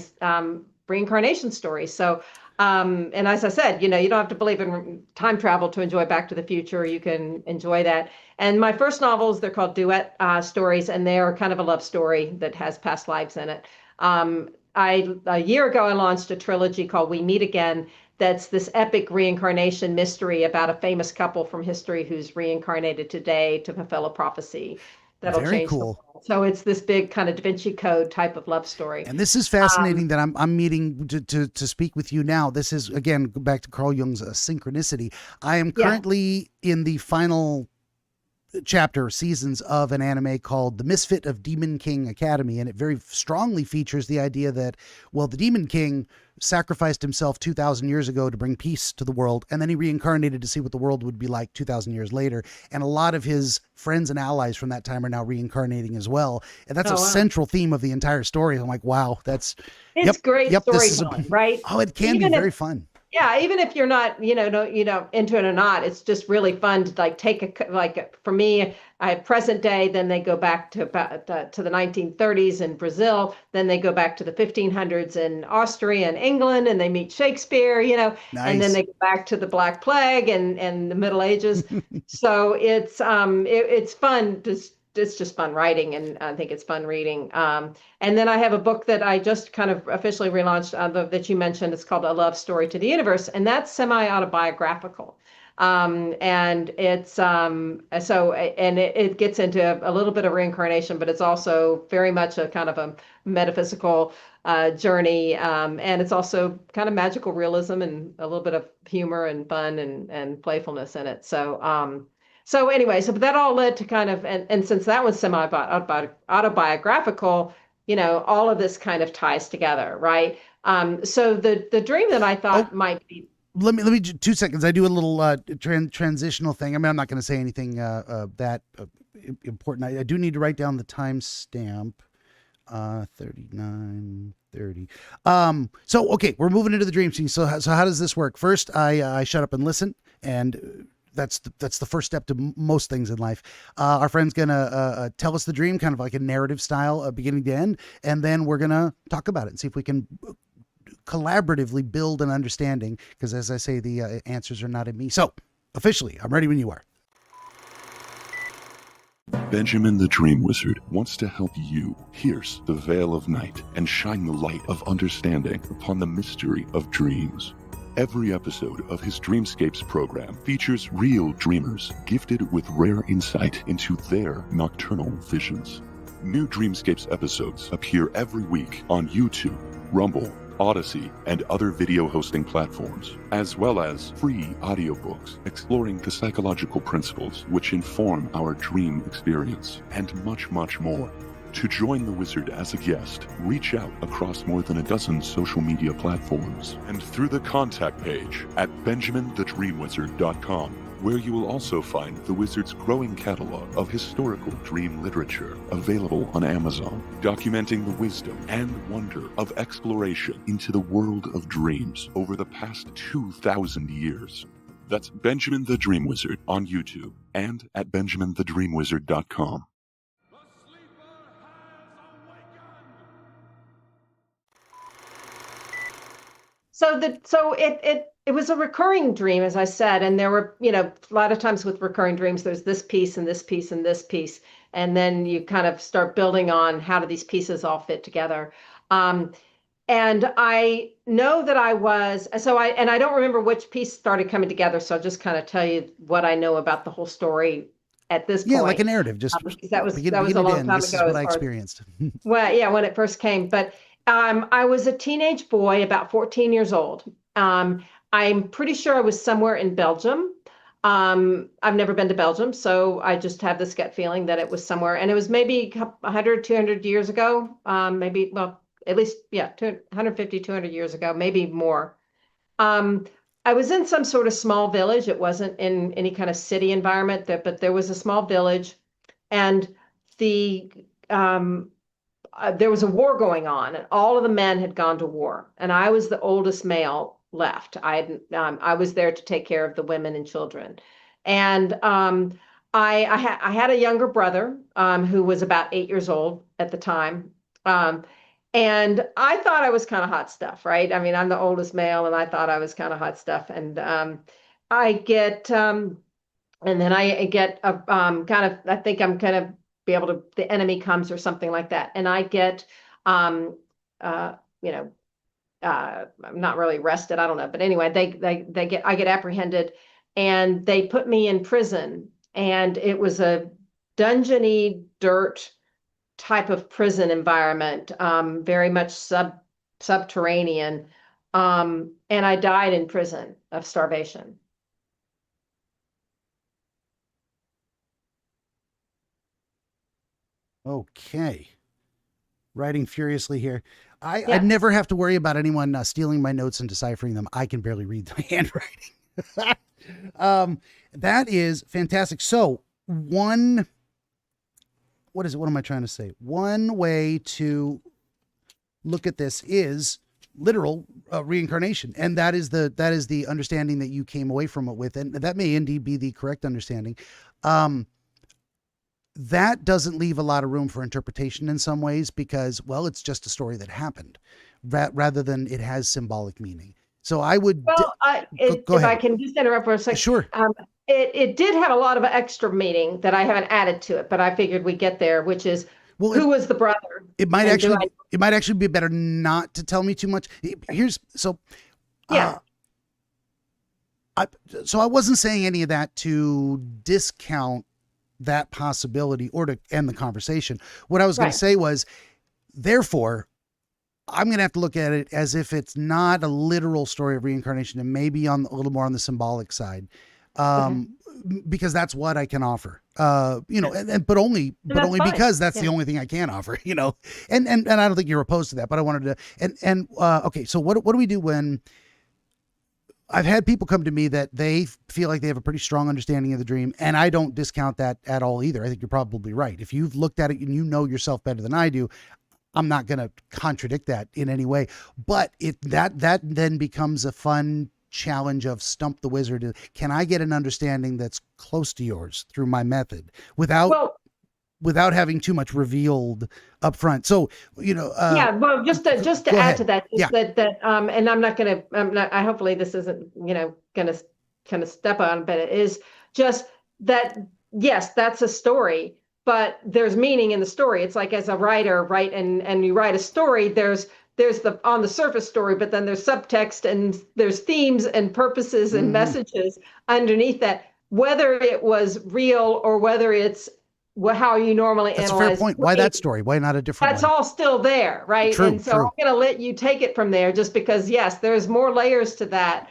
reincarnation stories. So, and as I said, you don't have to believe in time travel to enjoy Back to the Future. You can enjoy that. And my first novels, they're called duet stories, and they are kind of a love story that has past lives in it. A year ago, I launched a trilogy called We Meet Again. That's this epic reincarnation mystery about a famous couple from history who's reincarnated today to fulfill a prophecy that'll Very change cool. the world. So it's this big kind of Da Vinci Code type of love story. And this is fascinating that I'm meeting to speak with you now. This is, again, back to Carl Jung's Synchronicity. I am currently in the final seasons of an anime called The Misfit of Demon King Academy, and it very strongly features the idea that, well, the Demon King sacrificed himself 2,000 years ago to bring peace to the world, and then he reincarnated to see what the world would be like 2,000 years later. And a lot of his friends and allies from that time are now reincarnating as well, and that's central theme of the entire story. I'm like, wow, it's great storytelling, right? Oh, it can be very fun. Yeah, even if you're not, into it or not, it's just really fun to take for me, I have present day, then they go back to the 1930s in Brazil, then they go back to the 1500s in Austria and England, and they meet Shakespeare, Nice. And then they go back to the Black Plague and the Middle Ages. So it's fun. It's just fun writing, and I think it's fun reading. And then I have a book that I just kind of officially relaunched that you mentioned. It's called A Love Story to the Universe, and that's semi-autobiographical. And it's it gets into a little bit of reincarnation, but it's also very much a kind of a metaphysical journey. And it's also kind of magical realism and a little bit of humor and fun and playfulness in it. So anyway, that all led to kind of, and since that was semi-autobiographical, all of this kind of ties together, right? So the dream that I thought might be. Let me 2 seconds. I do a little transitional thing. I mean, I'm not going to say anything that important. I do need to write down the timestamp. 39:30. So okay, we're moving into the dream scene. So how does this work? First, I shut up and listen, and that's the first step to most things in life. Our friend's gonna tell us the dream, kind of like a narrative style, beginning to end, and then we're gonna talk about it and see if we can collaboratively build an understanding. Because as I say, the answers are not in me. So officially, I'm ready when you are. Benjamin the Dream Wizard wants to help you pierce the veil of night and shine the light of understanding upon the mystery of dreams. Every episode of his Dreamscapes program features real dreamers gifted with rare insight into their nocturnal visions. New Dreamscapes episodes appear every week on YouTube, Rumble, Odyssey, and other video hosting platforms, as well as free audiobooks exploring the psychological principles which inform our dream experience, and much, much more. To join the wizard as a guest, reach out across more than a dozen social media platforms and through the contact page at benjaminthedreamwizard.com, where you will also find the wizard's growing catalog of historical dream literature available on Amazon, documenting the wisdom and wonder of exploration into the world of dreams over the past 2,000 years. That's Benjamin the Dream Wizard on YouTube and at benjaminthedreamwizard.com. So it was a recurring dream, as I said, and there were, a lot of times with recurring dreams, there's this piece and this piece and this piece, and then you kind of start building on how do these pieces all fit together. And I know that I don't remember which piece started coming together, so I'll just kind of tell you what I know about the whole story at this point. Yeah, like a narrative, just that was a long time this ago. Is what I experienced. Well, yeah, when it first came, but I was a teenage boy, about 14 years old. I'm pretty sure I was somewhere in Belgium. I've never been to Belgium, so I just have this gut feeling that it was somewhere, and it was maybe 100, 200 years ago, maybe, well, at least, 150, 200 years ago, maybe more. I was in some sort of small village. It wasn't in any kind of city environment, but there was a small village, and there was a war going on, and all of the men had gone to war, and I was the oldest male left. I was there to take care of the women and children, and I had a younger brother who was about 8 years old at the time, and I thought I was kind of hot stuff, right? I mean, I'm the oldest male, and I thought I was kind of hot stuff, and I get and then I get a kind of, I think I'm kind of be able to, the enemy comes or something like that. And I get, I'm not really arrested. I don't know. But anyway, I get apprehended, and they put me in prison, and it was a dungeony dirt type of prison environment, very much subterranean. And I died in prison of starvation. Okay. Writing furiously here. I never have to worry about anyone stealing my notes and deciphering them. I can barely read the handwriting. That is fantastic. So what am I trying to say? One way to look at this is literal reincarnation. And that is the understanding that you came away from it with. And that may indeed be the correct understanding. That doesn't leave a lot of room for interpretation in some ways because, well, it's just a story that happened rather than it has symbolic meaning. So I would... Well, go if ahead. I can just interrupt for a second. Sure. It did have a lot of extra meaning that I haven't added to it, but I figured we'd get there, which is who was the brother? It might actually be better not to tell me too much. I wasn't saying any of that to discount that possibility or to end the conversation. What I was going to say was, therefore, I'm going to have to look at it as if it's not a literal story of reincarnation and maybe a little more on the symbolic side. Because that's what I can offer, but only because that's the only thing I can offer, and I don't think you're opposed to that, but I wanted to, okay. So what do we do when I've had people come to me that they feel like they have a pretty strong understanding of the dream, and I don't discount that at all either. I think you're probably right. If you've looked at it and you know yourself better than I do, I'm not going to contradict that in any way, but that then becomes a fun challenge of stump the wizard. Can I get an understanding that's close to yours through my method without having too much revealed up front? So, just to add to that, and I'm not going to, hopefully this isn't, going to kind of step on, but it is just that, yes, that's a story, but there's meaning in the story. It's like as a writer, right? And you write a story, there's the on the surface story, but then there's subtext and there's themes and purposes and messages underneath that, whether it was real or whether it's how you normally That's analyze. a fair point. Why that story? Why not a different That's one? all still there, right? True, And so true. I'm going to let you take it from there, just because, yes, there's more layers to that,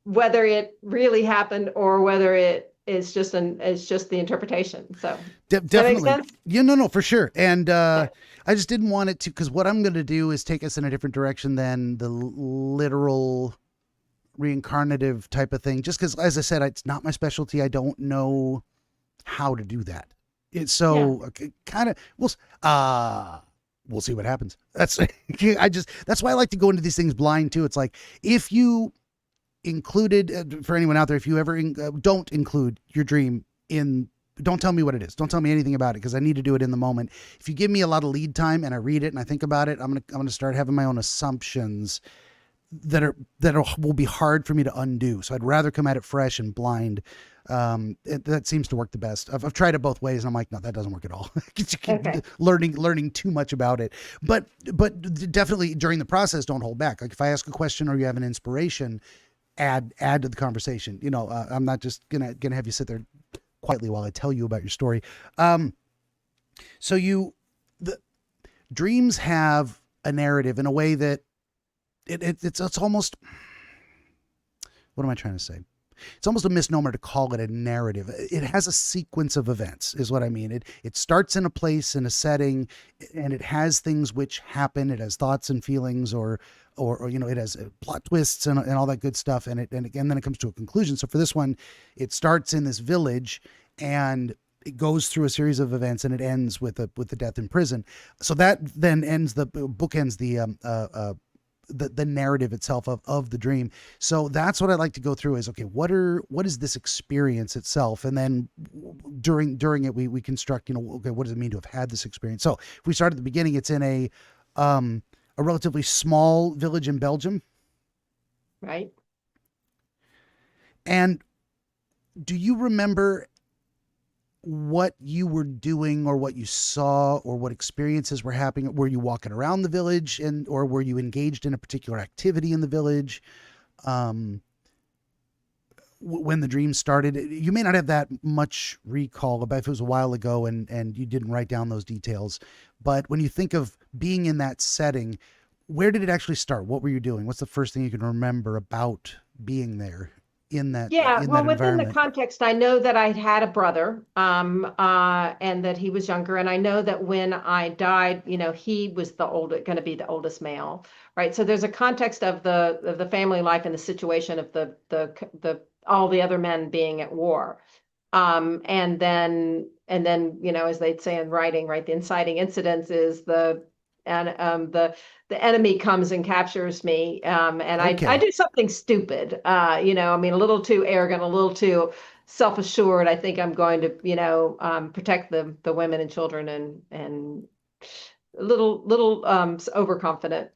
whether it really happened or whether it is just the interpretation. So does that make Definitely. sense? Yeah, no, for sure. And Okay. I just didn't want it to, because what I'm going to do is take us in a different direction than the literal reincarnative type of thing. Just because, as I said, it's not my specialty. I don't know how to do that. It's so kind of we'll see what happens. That's that's why I like to go into these things blind too. It's like, if you included, for anyone out there, if you ever don't include your dream in, don't tell me what it is. Don't tell me anything about it, because I need to do it in the moment. If you give me a lot of lead time and I read it and I think about it, I'm gonna start having my own assumptions that will be hard for me to undo. So I'd rather come at it fresh and blind. That seems to work the best. I've tried it both ways, and I'm like, no, that doesn't work at all. Okay. learning too much about it. But definitely during the process, don't hold back. Like if I ask a question or you have an inspiration, add to the conversation. I'm not just gonna have you sit there quietly while I tell you about your story. So the dreams have a narrative in a way that it's almost, what am I trying to say? It's almost a misnomer to call it a narrative. It has a sequence of events, is what I mean. It starts in a place, in a setting, and it has things which happen. It has thoughts and feelings, or it has plot twists and all that good stuff. And then it comes to a conclusion. So for this one, it starts in this village, and it goes through a series of events, and it ends with the death in prison. So that then bookends the narrative itself of the dream. So that's what I like to go through is, okay, what is this experience itself? And then during it, we construct, okay, what does it mean to have had this experience? So if we start at the beginning, it's in a relatively small village in Belgium. Right. And do you remember what you were doing, or what you saw, or what experiences were happening? Were you walking around the village, or were you engaged in a particular activity in the village? When the dream started, you may not have that much recall about if it was a while ago and you didn't write down those details. But when you think of being in that setting, where did it actually start? What were you doing? What's the first thing you can remember about being there in that Well, within the environment? context, I know that I'd had a brother, and that he was younger. And I know that when I died, he was going to be the oldest male, right? So there's a context of the family life and the situation of the all the other men being at war. And then, as they'd say in writing, right, the inciting incidents is the enemy comes and captures me, and I Okay. do something stupid, a little too arrogant, a little too self-assured. I think I'm going to, protect the women and children, and a little overconfident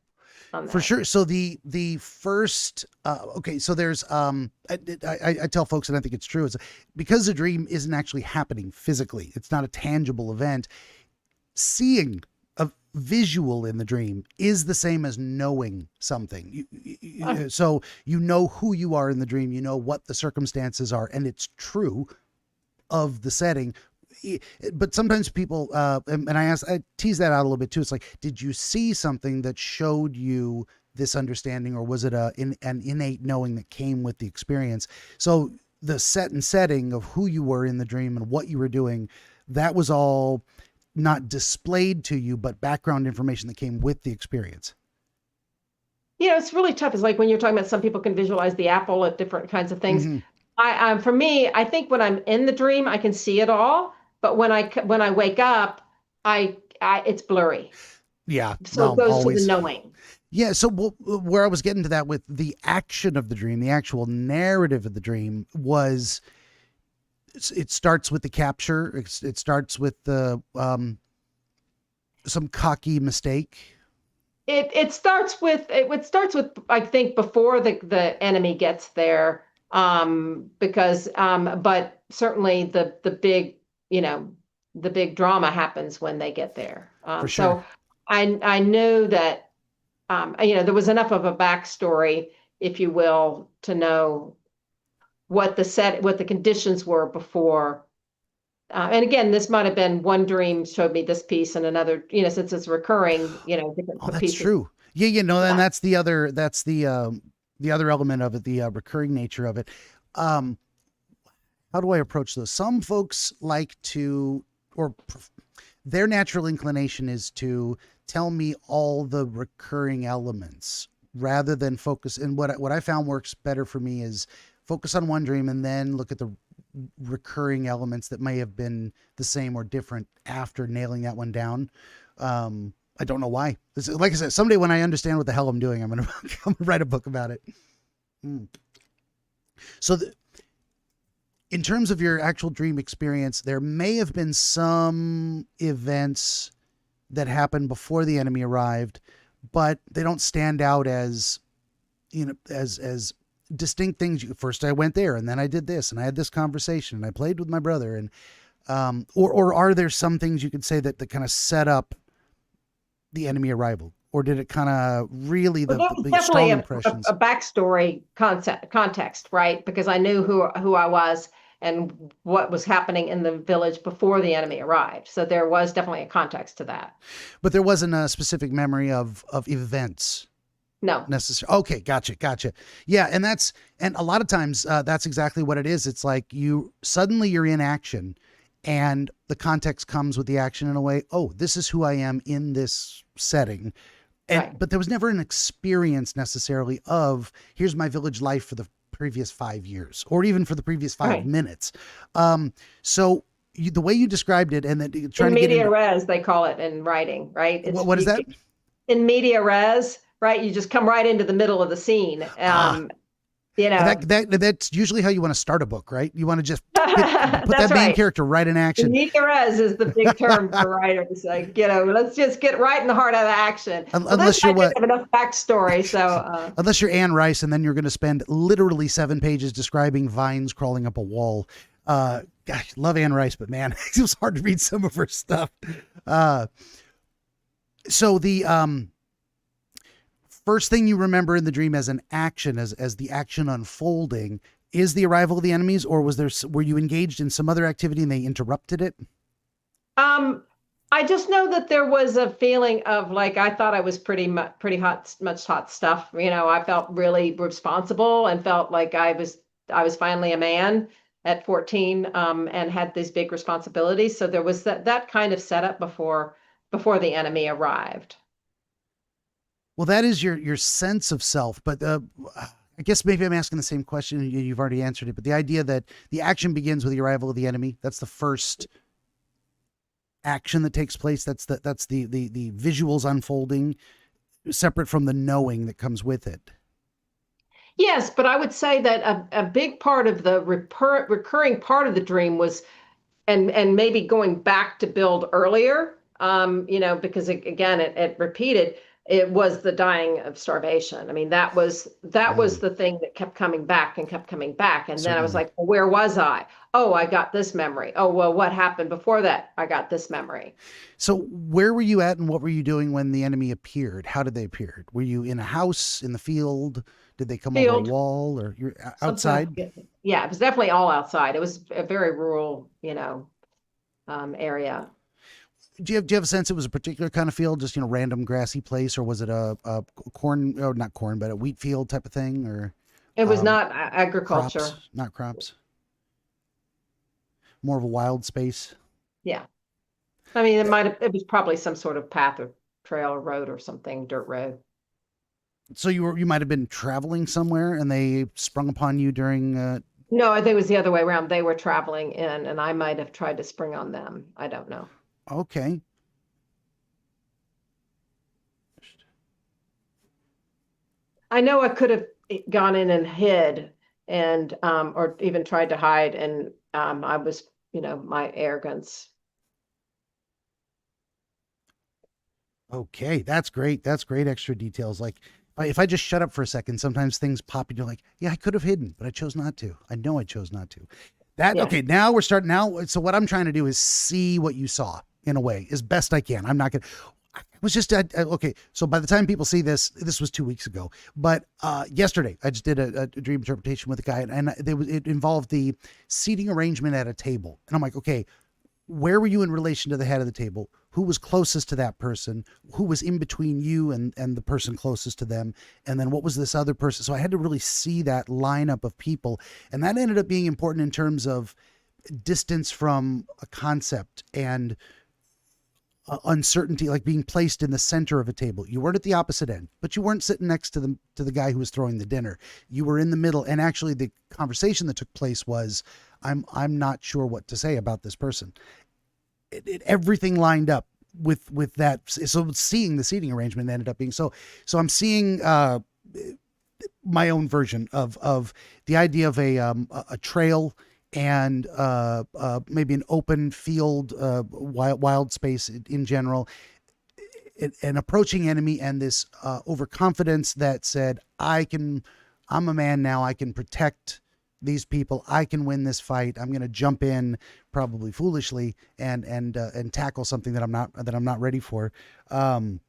on For that. sure. So the first okay, so there's I tell folks, and I think it's true, is because the dream isn't actually happening physically. It's not a tangible event. Seeing a visual in the dream is the same as knowing something. So you know who you are in the dream, you know what the circumstances are, and it's true of the setting. But sometimes people, and I tease that out a little bit too. It's like, did you see something that showed you this understanding, or was it an innate knowing that came with the experience? So the set and setting of who you were in the dream and what you were doing, that was all not displayed to you, but background information that came with the experience. It's really tough. It's like when you're talking about, some people can visualize the apple at different kinds of things. Mm-hmm. For me, I think when I'm in the dream, I can see it all. But when I wake up, it's blurry. Yeah, So it no, goes to the always. knowing. Yeah, so where I was getting to that with the action of the dream, the actual narrative of the dream was, it starts with the capture. It starts with the some cocky mistake. It starts with, I think, before the enemy gets there, because but certainly the big, the big drama happens when they get there. For sure. So I know that there was enough of a backstory, if you will, to know what the conditions were before. And again, this might have been one dream showed me this piece, and another, since it's recurring, different Oh, that's pieces. true. Yeah, and Yeah. that's the other element of it, the recurring nature of it. How do I approach those? Some folks like to, their natural inclination is to tell me all the recurring elements rather than focus. And what I found works better for me is focus on one dream and then look at the recurring elements that may have been the same or different after nailing that one down. I don't know why. Like I said, someday when I understand what the hell I'm doing, I'm gonna write a book about it. So in terms of your actual dream experience, there may have been some events that happened before the enemy arrived, but they don't stand out as, as distinct things. First I went there and then I did this and I had this conversation and I played with my brother, and or are there some things you could say that kind of set up the enemy arrival, or did it kind of really the strong impressions? A backstory context, right? Because I knew who I was and what was happening in the village before the enemy arrived. So there was definitely a context to that. But there wasn't a specific memory of events. No. Necessary. Okay. Gotcha. Yeah. And a lot of times that's exactly what it is. It's like suddenly you're in action and the context comes with the action in a way. Oh, this is who I am in this setting. Right. But there was never an experience necessarily of here's my village life for the previous 5 years or even for the previous 5 minutes. So the way you described it, and then trying in to media res, they call it in writing, right? What is that? In media res, right? You just come right into the middle of the scene. That's usually how you want to start a book, right? You want to just put that main character right in action. Media res is the big term for writers. Like, let's just get right in the heart of the action. Unless you're have enough backstory. So unless you're Anne Rice, and then you're going to spend literally 7 pages describing vines crawling up a wall. Gosh, love Anne Rice, but man, it was hard to read some of her stuff. So the first thing you remember in the dream as an action, as the action unfolding, is the arrival of the enemies, or were you engaged in some other activity and they interrupted it? I just know that there was a feeling of like, I thought I was pretty hot stuff. I felt really responsible and felt like I was finally a man at 14, and had these big responsibilities. So there was that kind of setup before the enemy arrived. Well, that is your sense of self, but I guess maybe I'm asking the same question and you've already answered it, but the idea that the action begins with the arrival of the enemy, that's the first action that takes place. That's the visuals unfolding separate from the knowing that comes with it. Yes, but I would say that a big part of the recurring part of the dream was, and maybe going back to build earlier, because it repeated. It was the dying of starvation. I mean, that was the thing that kept coming back. And Certainly. then I was like, well, where was I? Oh, I got this memory. Oh, well, what happened before that? I got this memory. So where were you at and what were you doing when the enemy appeared? How did they appear? Were you in a house, in the field? Did they come over a wall, or you're outside? Yeah, it was definitely all outside. It was a very rural, area. Do you have a sense it was a particular kind of field, just random grassy place, or was it a corn, or not corn, but a wheat field type of thing, or it was not agriculture, not crops, more of a wild space? Yeah, I mean, it was probably some sort of path or trail or road or something, dirt road. So you might have been traveling somewhere and they sprung upon you during. No, I think it was the other way around. They were traveling in, and I might have tried to spring on them. I don't know. Okay. I know I could have gone in and hid and or even tried to hide, and I was, my arrogance. Okay, that's great. That's great extra details. Like if I just shut up for a second, sometimes things pop and you're like, yeah, I could have hidden, but I chose not to. I know I chose not to. That Yeah. okay, now we're starting now. So what I'm trying to do is see what you saw in a way as best I can. I'm not gonna it was just okay. So by the time people see this was 2 weeks ago, but yesterday I just did a dream interpretation with a guy, and it involved the seating arrangement at a table, and I'm like, okay, where were you in relation to the head of the table? Who was closest to that person? Who was in between you and the person closest to them? And then what was this other person? So I had to really see that lineup of people. And that ended up being important in terms of distance from a concept and uncertainty, like being placed in the center of a table. You weren't at the opposite end, but you weren't sitting next to the guy who was throwing the dinner. You were in the middle. And actually the conversation that took place was, I'm not sure what to say about this person. Everything lined up with that. So seeing the seating arrangement ended up being so I'm seeing my own version of the idea of a trail and maybe an open field, wild space in general, an approaching enemy, and this overconfidence that said, I'm a man now, I can protect these people, I can win this fight. I'm going to jump in, probably foolishly, and tackle something that I'm not ready for. And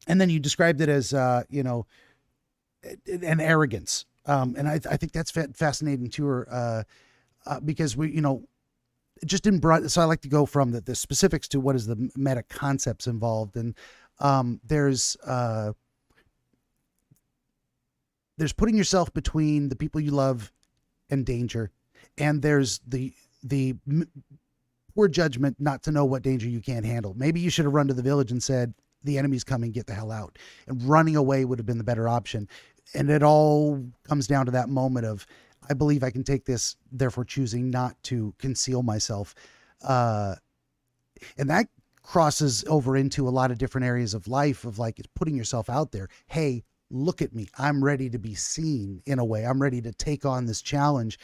then you described it as an arrogance, and I think that's fascinating too, because we just in broad. So I like to go from the specifics to what is the meta concepts involved, and there's putting yourself between the people you love and danger, and there's the poor judgment not to know what danger you can't handle. Maybe you should have run to the village and said, the enemy's coming, get the hell out, and running away would have been the better option. And it all comes down to that moment of, I believe I can take this, therefore choosing not to conceal myself, and that crosses over into a lot of different areas of life, of like, it's putting yourself out there. Hey, look at me. I'm ready to be seen in a way. I'm ready to take on this challenge.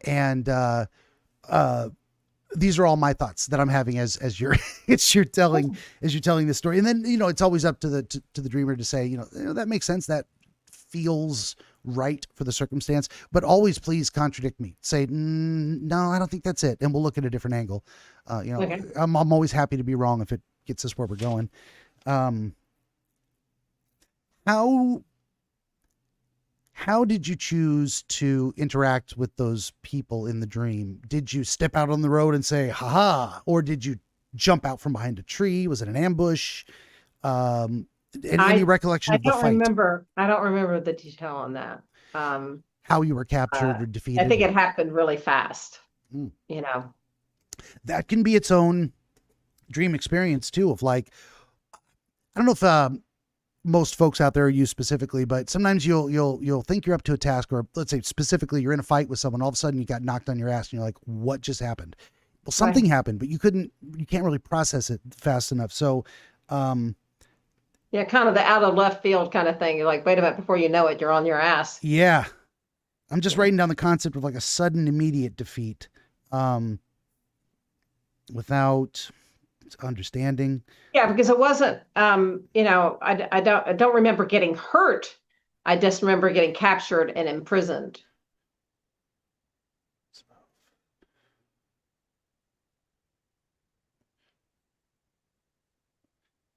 And these are all my thoughts that I'm having as you're telling this story. And then, it's always up to the dreamer to say, that makes sense. That feels right for the circumstance, but always please contradict me. Say, no, I don't think that's it. And we'll look at a different angle. Okay. I'm always happy to be wrong if it gets us where we're going. How did you choose to interact with those people in the dream? Did you step out on the road and say, haha, or did you jump out from behind a tree? Was it an ambush? Any recollection of the fight? I don't remember the detail on that. How you were captured or defeated? I think it happened really fast. That can be its own dream experience too, of like, I don't know if most folks out there, or you specifically, but sometimes you'll think you're up to a task, or let's say specifically you're in a fight with someone, all of a sudden you got knocked on your ass and you're like, what just happened? Well, something happened, but you can't really process it fast enough. So, yeah, kind of the out of left field kind of thing. You're like, wait a minute, before you know it, you're on your ass. Yeah. I'm just writing down the concept of like a sudden immediate defeat, without understanding. Yeah, because it wasn't, I don't remember getting hurt. I just remember getting captured and imprisoned.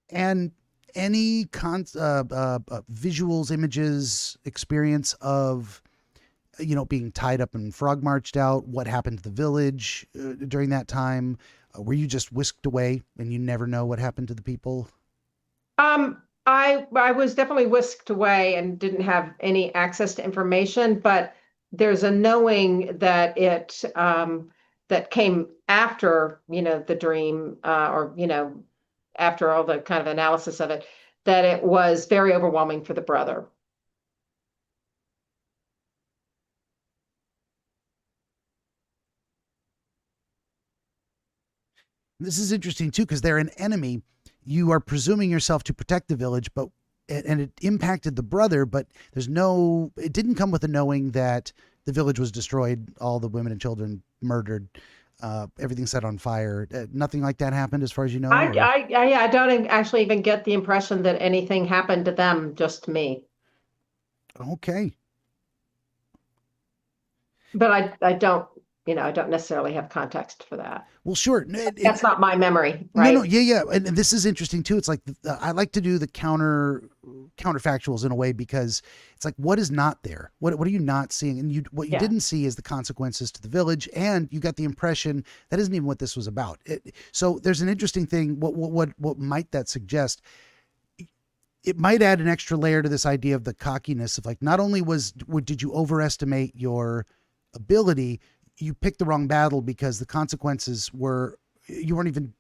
And any visuals, images, experience of, being tied up and frog marched out, what happened to the village during that time? Were you just whisked away and you never know what happened to the people? I was definitely whisked away and didn't have any access to information, but there's a knowing that it that came after, the dream, or, after all the kind of analysis of it, that it was very overwhelming for the brother. This is interesting too, because they're an enemy. You are presuming yourself to protect the village, and it impacted the brother, but it didn't come with a knowing that the village was destroyed, all the women and children murdered, everything set on fire. Nothing like that happened as far as you know? I don't actually even get the impression that anything happened to them, just to me. Okay. But I don't I don't necessarily have context for that. Well, sure. That's not my memory, No, no, right? yeah. And this is interesting too. It's like I like to do the counterfactuals in a way, because it's like, what is not there? What are you not seeing? And what you Yeah. didn't see is the consequences to the village, and you got the impression that isn't even what this was about. So there's an interesting thing. What might that suggest? It might add an extra layer to this idea of the cockiness of, like, not only did you overestimate your ability, you picked the wrong battle, because the consequences were, you weren't even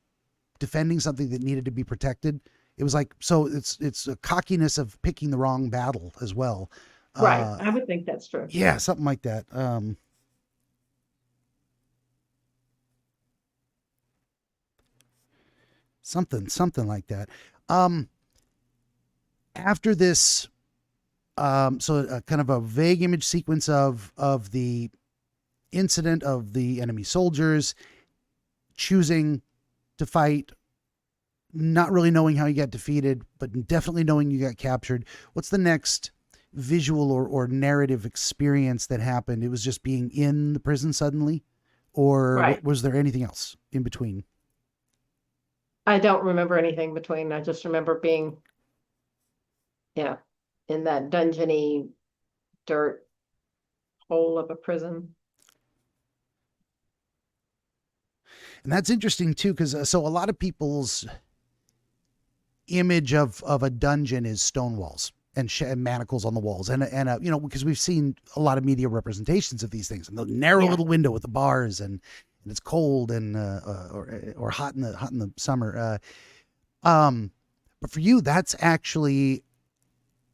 defending something that needed to be protected. It was like, so it's a cockiness of picking the wrong battle as well. Right. I would think that's true. Yeah, something like that. Something like that. After this, so a kind of a vague image sequence of the incident of the enemy soldiers choosing to fight, not really knowing how you got defeated, but definitely knowing you got captured. What's the next visual or narrative experience that happened? It was just being in the prison suddenly, or Right. was there anything else in between? I don't remember anything between. I just remember being, in that dungeony dirt hole of a prison. And that's interesting too, because so a lot of people's image of a dungeon is stone walls and manacles on the walls, and because we've seen a lot of media representations of these things, and the narrow Yeah. little window with the bars, and it's cold and or hot in the summer. But for you, that's actually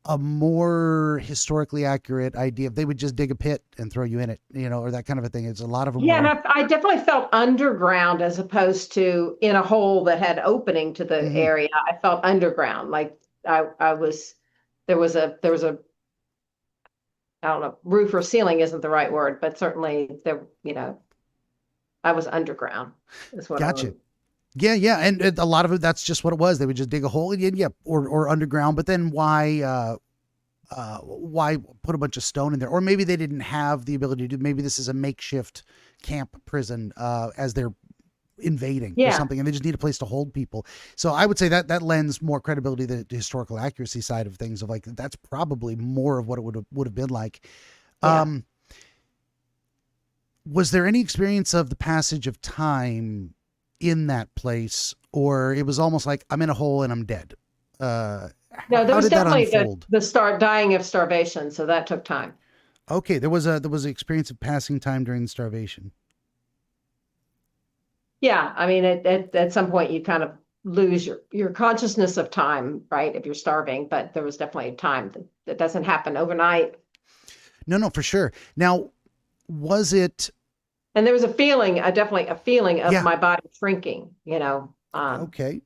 a more historically accurate idea. They would just dig a pit and throw you in it, or that kind of a thing. It's a lot of them. Yeah, and I definitely felt underground as opposed to in a hole that had opening to the Mhm. area. I felt underground, like I was there was a I don't know, roof or ceiling isn't the right word, but certainly I was underground is what I Gotcha. would. Yeah, and a lot of it, that's just what it was. They would just dig a hole, and yeah, or underground. But then why put a bunch of stone in there? Or maybe they didn't have the ability to. Maybe this is a makeshift camp prison as they're invading or Yeah. something, and they just need a place to hold people. So I would say that lends more credibility to the historical accuracy side of things. Of like, that's probably more of what it would have been like. Yeah. Was there any experience of the passage of time in that place, or it was almost like, I'm in a hole and I'm dead? No, How there was did that definitely unfold? the start dying of starvation, so that took time. Okay, there was an experience of passing time during the starvation. Yeah, I mean, at some point you kind of lose your consciousness of time, right? If you're starving, but there was definitely time that doesn't happen overnight. No, for sure. Now, was it And there was definitely a feeling of Yeah. my body shrinking, okay?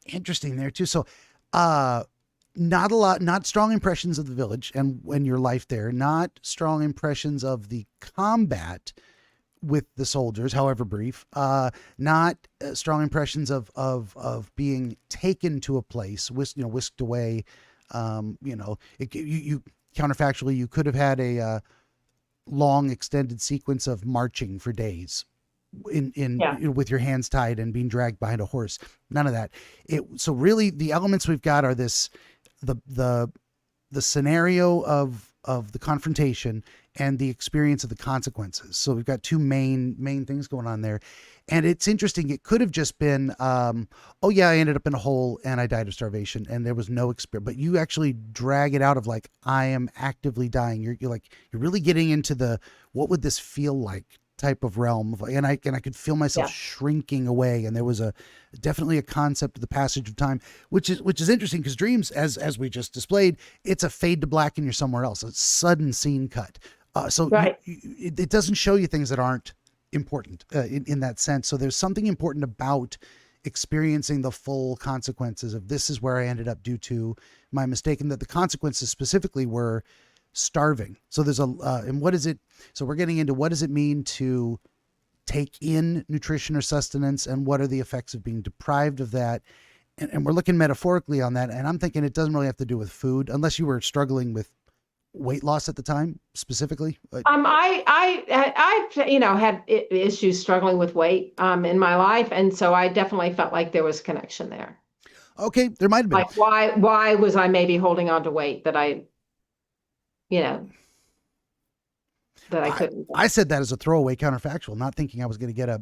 Interesting there too. So, not strong impressions of the village and your life there. Not strong impressions of the combat with the soldiers, however brief. Not strong impressions of being taken to a place, whisked away. You counterfactually, you could have had a long extended sequence of marching for days with your hands tied and being dragged behind a horse. None of that. So really the elements we've got are the scenario of the confrontation and the experience of the consequences. So we've got two main things going on there. And it's interesting. It could have just been, oh yeah, I ended up in a hole and I died of starvation and there was no experience, but you actually drag it out of like, I am actively dying. You're really getting into what would this feel like type of realm of, and I could feel myself shrinking away. And there was definitely a concept of the passage of time, which is interesting, because dreams, as we just displayed, it's a fade to black and you're somewhere else, a sudden scene cut. So Right. It doesn't show you things that aren't important in that sense. So there's something important about experiencing the full consequences of, this is where I ended up due to my mistake, and that the consequences specifically were starving. So there's and what is it? So we're getting into, what does it mean to take in nutrition or sustenance, and what are the effects of being deprived of that? And we're looking metaphorically on that. And I'm thinking it doesn't really have to do with food, unless you were struggling with weight loss at the time specifically? I had issues struggling with weight in my life, and so I definitely felt like there was connection there. Okay, there might have been. Like why was I maybe holding on to weight that you know, I couldn't. I said that as a throwaway counterfactual, not thinking I was going to get a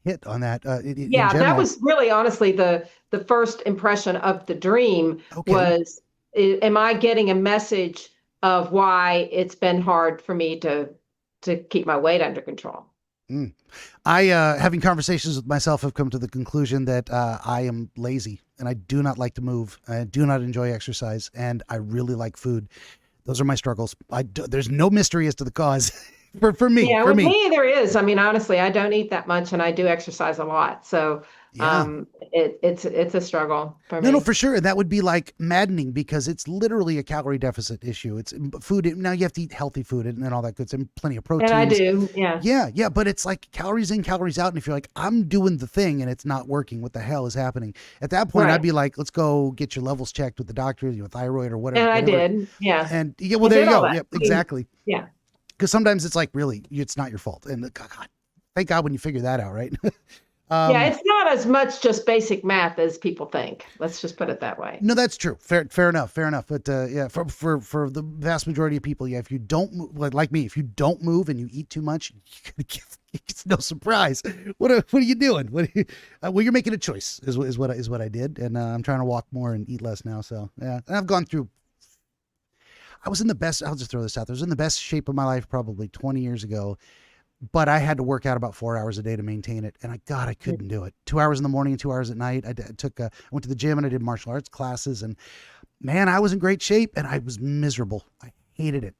hit on that. Yeah, that was really honestly the first impression of the dream. Okay. Was, am I getting a message of why it's been hard for me to keep my weight under control? I, having conversations with myself, have come to the conclusion that I am lazy and I do not like to move. I do not enjoy exercise, and I really like food. Those are my struggles. There's no mystery as to the cause for me. Yeah, for with me. me there is. I mean, honestly, I don't eat that much, and I do exercise a lot. So it's a struggle for me. No, for sure. And that would be like maddening because it's literally a calorie deficit issue. It's food. Now you have to eat healthy food and all that good stuff, and plenty of proteins. And I do. Yeah. Yeah. But it's like calories in, calories out. And if you're like, I'm doing the thing and it's not working, what the hell is happening? At that point, I'd be like, let's go get your levels checked with the doctor, thyroid or whatever. And I did. Yeah. And well, there you go. Yeah, exactly. Yeah. Because sometimes it's like, really, it's not your fault. And God, thank God when you figure that out, right? Yeah, it's not as much just basic math as people think. Let's just put it that way. No, that's true. Fair enough. But yeah, for the vast majority of people, yeah, if you don't move, like me, if you don't move and you eat too much, it's no surprise. What are you doing? Well, you're making a choice is what I did, and I'm trying to walk more and eat less now. So yeah, and I've gone through. I was in the best. I'll just throw this out there. I was in the best shape of my life probably 20 years ago. But I had to work out about 4 hours a day to maintain it. And I couldn't do it. 2 hours in the morning and 2 hours at night. I went to the gym and I did martial arts classes, and man, I was in great shape and I was miserable. I hated it.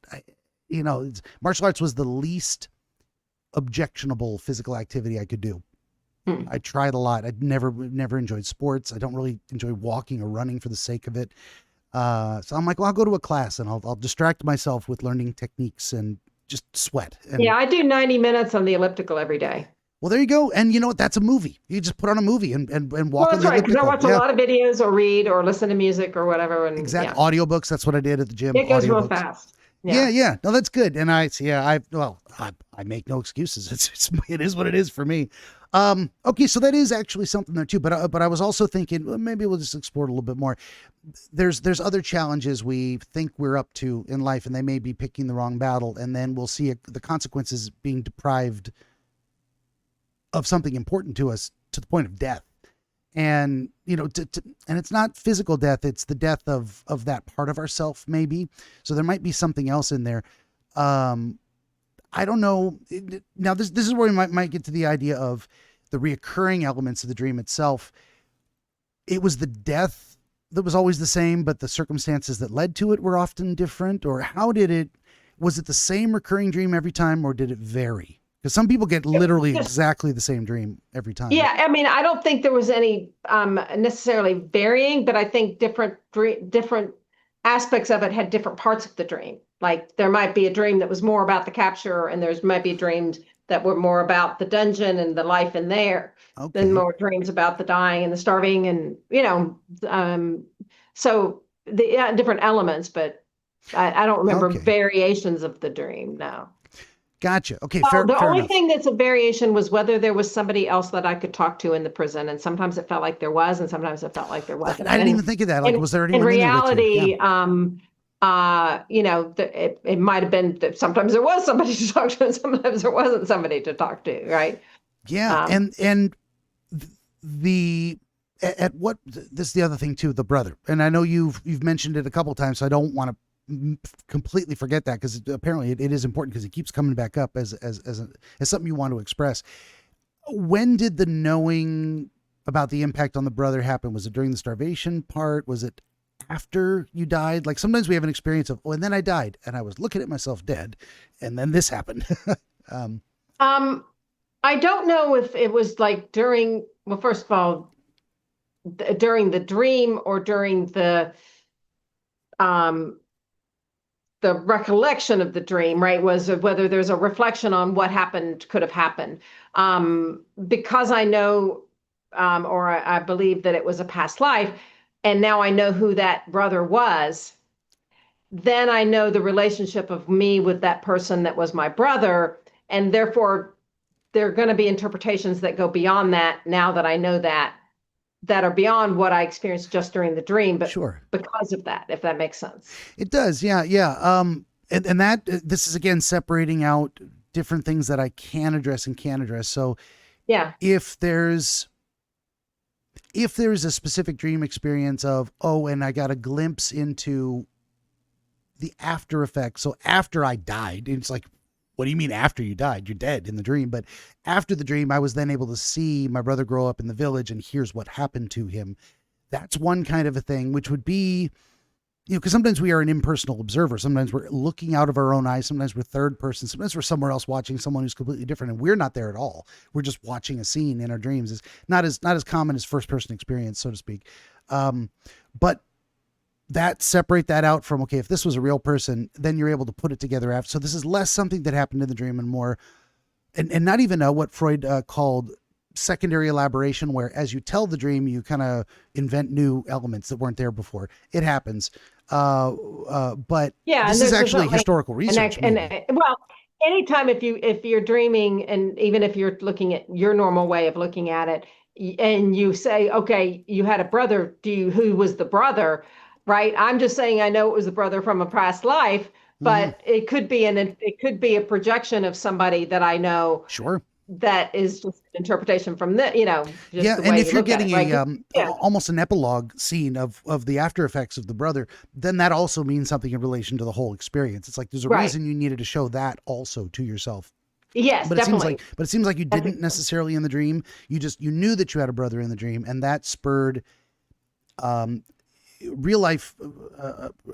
Martial arts was the least objectionable physical activity I could do. I tried a lot. I'd never enjoyed sports. I don't really enjoy walking or running for the sake of it. So I'm like, well, I'll go to a class and I'll distract myself with learning techniques and just sweat. And, yeah, I do 90 minutes on the elliptical every day. Well, there you go. And you know what? That's a movie. You just put on a movie and walk on the right, because I elliptical. watch a lot of videos or read or listen to music or whatever. And exactly. Yeah. Audiobooks. That's what I did at the gym. It goes real fast. Yeah. No, that's good. And I make no excuses. It is what it is for me. Okay, so that is actually something there too. But I was also thinking, well, maybe we'll just explore it a little bit more. There's other challenges we think we're up to in life, and they may be picking the wrong battle, and then we'll see the consequences being deprived of something important to us to the point of death. And and it's not physical death; it's the death of that part of ourself, maybe. So there might be something else in there. I don't know. Now, this is where we might get to the idea of the reoccurring elements of the dream itself. It was the death that was always the same, but the circumstances that led to it were often different. Or was it the same recurring dream every time, or did it vary? Because some people get literally exactly the same dream every time. Yeah, I mean, I don't think there was any necessarily varying, but I think different aspects of it had different parts of the dream. Like there might be a dream that was more about the capture, and might be dreams that were more about the dungeon and the life in there, than more dreams about the dying and the starving, and so the different elements. But I don't remember variations of the dream now. Gotcha. Okay, the only enough. thing that's a variation was whether there was somebody else that I could talk to in the prison, and sometimes it felt like there was, and sometimes it felt like there wasn't. I didn't even think of that. Like, was there anyone in reality? Yeah. It might have been that sometimes there was somebody to talk to, and sometimes there wasn't somebody to talk to, right? Yeah, this is the other thing too, the brother. And I know you've mentioned it a couple of times, so I don't want to completely forget that, because apparently it is important, because it keeps coming back up as something you want to express. When did the knowing about the impact on the brother happen? Was it during the starvation part? Was it after you died? Like sometimes we have an experience of, and then I died and I was looking at myself dead, and then this happened. I don't know if it was like during, well, first of all, during the dream or during the recollection of the dream, right? Was whether there's a reflection on what could have happened. Because I know, or I believe that it was a past life, and now I know who that brother was. then I know the relationship of me with that person that was my brother. And therefore, there are going to be interpretations that go beyond that now that I know that, that are beyond what I experienced just during the dream, but Sure. because of that, if that makes sense. It does. Yeah. Yeah. And that, this is again separating out different things that I can address and can't address. So Yeah. if there's a specific dream experience of, oh, and I got a glimpse into the after effects. So after I died, it's like, what do you mean after you died? You're dead in the dream. But after the dream, I was then able to see my brother grow up in the village, and here's what happened to him. That's one kind of a thing, which would be, because sometimes we are an impersonal observer. Sometimes we're looking out of our own eyes. Sometimes we're third person. Sometimes we're somewhere else watching someone who's completely different, and we're not there at all. We're just watching a scene in our dreams. It's not as common as first person experience, so to speak. But that separate that out from, okay, if this was a real person, then you're able to put it together after. So this is less something that happened in the dream and more, and not even what Freud called secondary elaboration, where as you tell the dream, you kind of invent new elements that weren't there before. It happens. But Yeah, this is actually historical research. Well, anytime if you're dreaming, and even if you're looking at your normal way of looking at it, and you say, okay, you had a brother, who was the brother? Right. I'm just saying, I know it was a brother from a past life, but it could be a projection of somebody that I know. Sure. That is just an interpretation from the, just yeah. the way And if you're getting almost an epilogue scene of the after effects of the brother, then that also means something in relation to the whole experience. It's like, there's a reason you needed to show that also to yourself. Yes, but definitely. It seems like you didn't necessarily in the dream. You knew that you had a brother in the dream, and that spurred, real life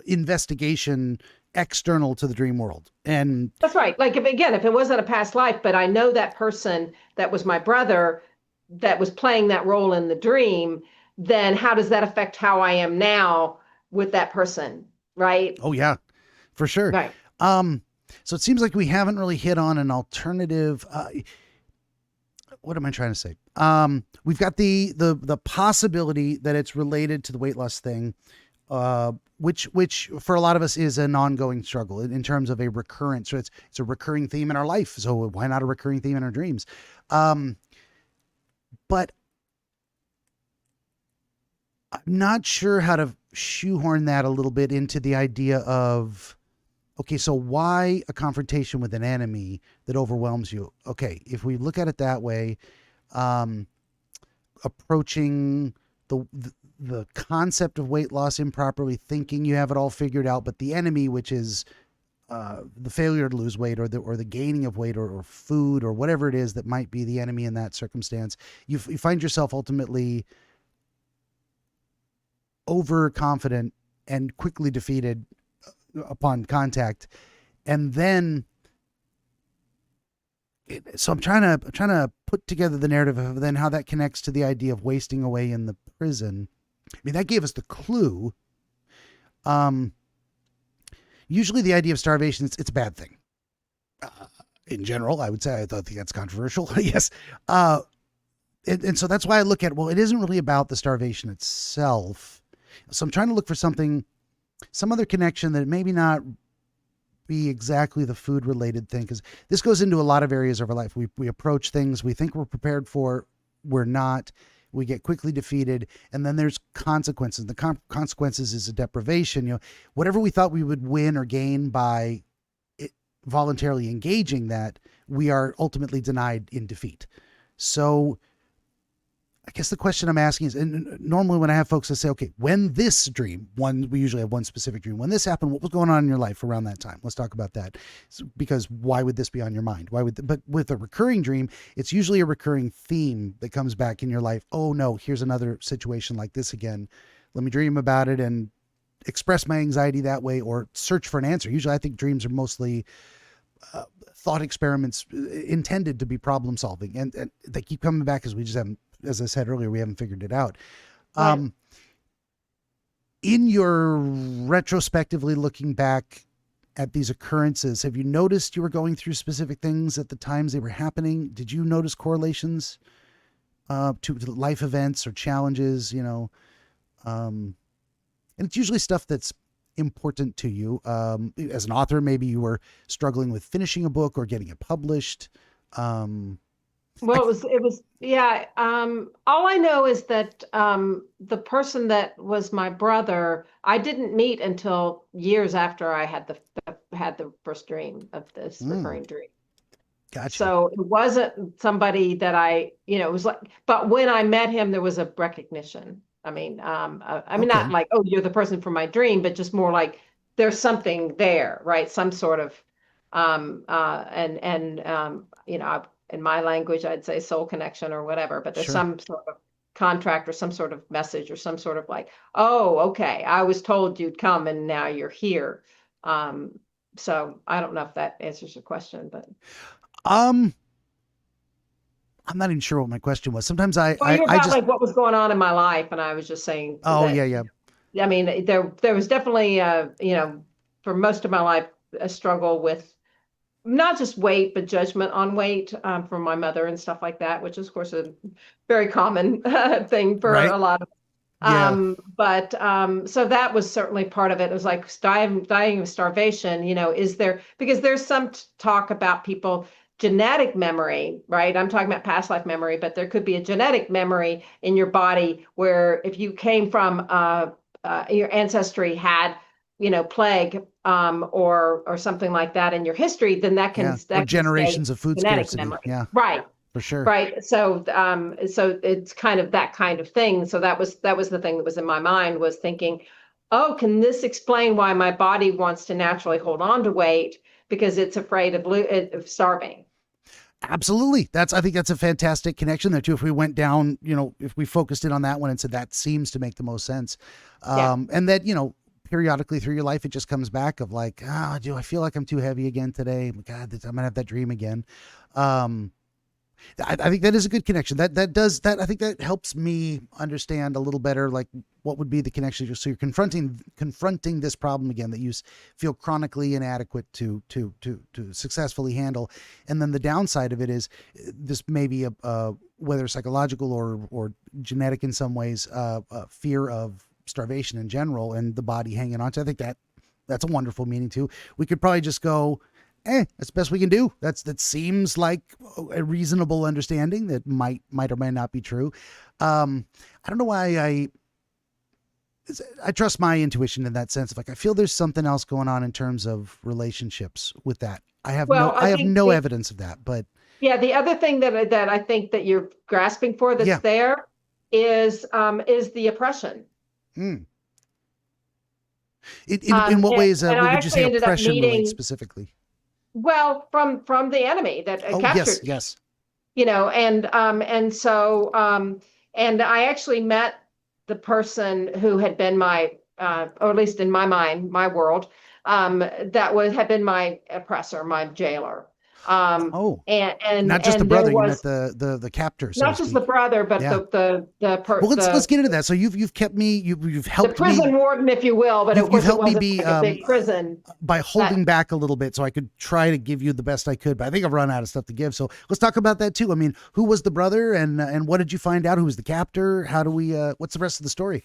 investigation external to the dream world. And that's right. Like, if it wasn't a past life, but I know that person that was my brother that was playing that role in the dream, then how does that affect how I am now with that person? Right. Oh yeah, for sure. Right. So it seems like we haven't really hit on an alternative. What am I trying to say? We've got the possibility that it's related to the weight loss thing, which for a lot of us is an ongoing struggle in terms of a recurrence. So it's a recurring theme in our life. So why not a recurring theme in our dreams? But I'm not sure how to shoehorn that a little bit into the idea of, okay, so why a confrontation with an enemy that overwhelms you? Okay, if we look at it that way, approaching the concept of weight loss improperly, thinking you have it all figured out, but the enemy, which is the failure to lose weight or the gaining of weight or food or whatever it is that might be the enemy in that circumstance, you find yourself ultimately overconfident and quickly defeated upon contact. And then so I'm trying to put together the narrative of then how that connects to the idea of wasting away in the prison. I mean, that gave us the clue. Usually the idea of starvation, it's a bad thing. In general, I would say, I think that's controversial. Yes. And so that's why I look at, well, it isn't really about the starvation itself. So I'm trying to look for some other connection that maybe not be exactly the food related thing. Cause this goes into a lot of areas of our life. We approach things we think we're prepared for. We're not, we get quickly defeated. And then there's consequences. The consequences is a deprivation, whatever we thought we would win or gain by voluntarily engaging that, we are ultimately denied in defeat. So I guess the question I'm asking is, and normally when I have folks that say, okay, when this dream, we usually have one specific dream, when this happened, what was going on in your life around that time? Let's talk about that. Because why would this be on your mind? But with a recurring dream, it's usually a recurring theme that comes back in your life. Oh no, here's another situation like this again. Let me dream about it and express my anxiety that way, or search for an answer. Usually I think dreams are mostly thought experiments intended to be problem solving. And they keep coming back because we just haven't, as I said earlier, we haven't figured it out. Right. In your retrospectively looking back at these occurrences, have you noticed you were going through specific things at the times they were happening? Did you notice correlations to life events or challenges, and it's usually stuff that's important to you? As an author, maybe you were struggling with finishing a book or getting it published. Well, yeah. All I know is that the person that was my brother, I didn't meet until years after I had the first dream of this recurring dream. Gotcha. So it wasn't somebody that it was like, but when I met him, there was a recognition. I mean, not like, oh, you're the person from my dream, but just more like there's something there, right? Some sort of, in my language, I'd say soul connection or whatever, but there's some sort of contract or some sort of message or some sort of like, oh, okay, I was told you'd come and now you're here. So I don't know if that answers your question, but. I'm not even sure what my question was. Sometimes you're about like what was going on in my life, and I was just saying. Oh, that, yeah. I mean, there was definitely, for most of my life, a struggle with not just weight, but judgment on weight from my mother and stuff like that, which is, of course, a very common thing for a lot of. So that was certainly part of it. It was like dying of starvation. Because there's some talk about people. Genetic memory, right? I'm talking about past life memory, but there could be a genetic memory in your body where if you came from your ancestry had, plague or something like that in your history, then that can or generations of food scarcity. Memory. Yeah, right. For sure. Right. So it's kind of that kind of thing. So that was the thing that was in my mind, was thinking, oh, can this explain why my body wants to naturally hold on to weight because it's afraid of starving? Absolutely. I think that's a fantastic connection there too. If we went down, if we focused in on that one and said that seems to make the most sense. And that, periodically through your life, it just comes back of like, do I feel like I'm too heavy again today? God, I'm gonna have that dream again. I think that is a good connection. I think that helps me understand a little better, like what would be the connection. So you're confronting this problem again that you feel chronically inadequate to successfully handle. And then the downside of it is this may be whether psychological or genetic in some ways, fear of starvation in general and the body hanging on to. I think that's a wonderful meaning too. We could probably just go, that's the best we can do. That seems like a reasonable understanding that might or might not be true. I don't know why I trust my intuition in that sense. Of like, I feel there's something else going on in terms of relationships with that. I have no evidence of that, but the other thing that I think that you're grasping for there is the oppression. In what ways what would you say oppression relates specifically? Well, from the enemy that captured. Yes. And I actually met the person who had been my, or at least in my mind, my world, had been my oppressor, my jailer. And not just the brother, you met the captor. So not just the brother, but the well, let's get into that. So you've kept me, you've helped the prison warden, if you will, but of course helped it wasn't me be like a big prison by holding back a little bit, so I could try to give you the best I could. But I think I've run out of stuff to give. So let's talk about that too. I mean, who was the brother, and what did you find out? Who was the captor? How do we? What's the rest of the story?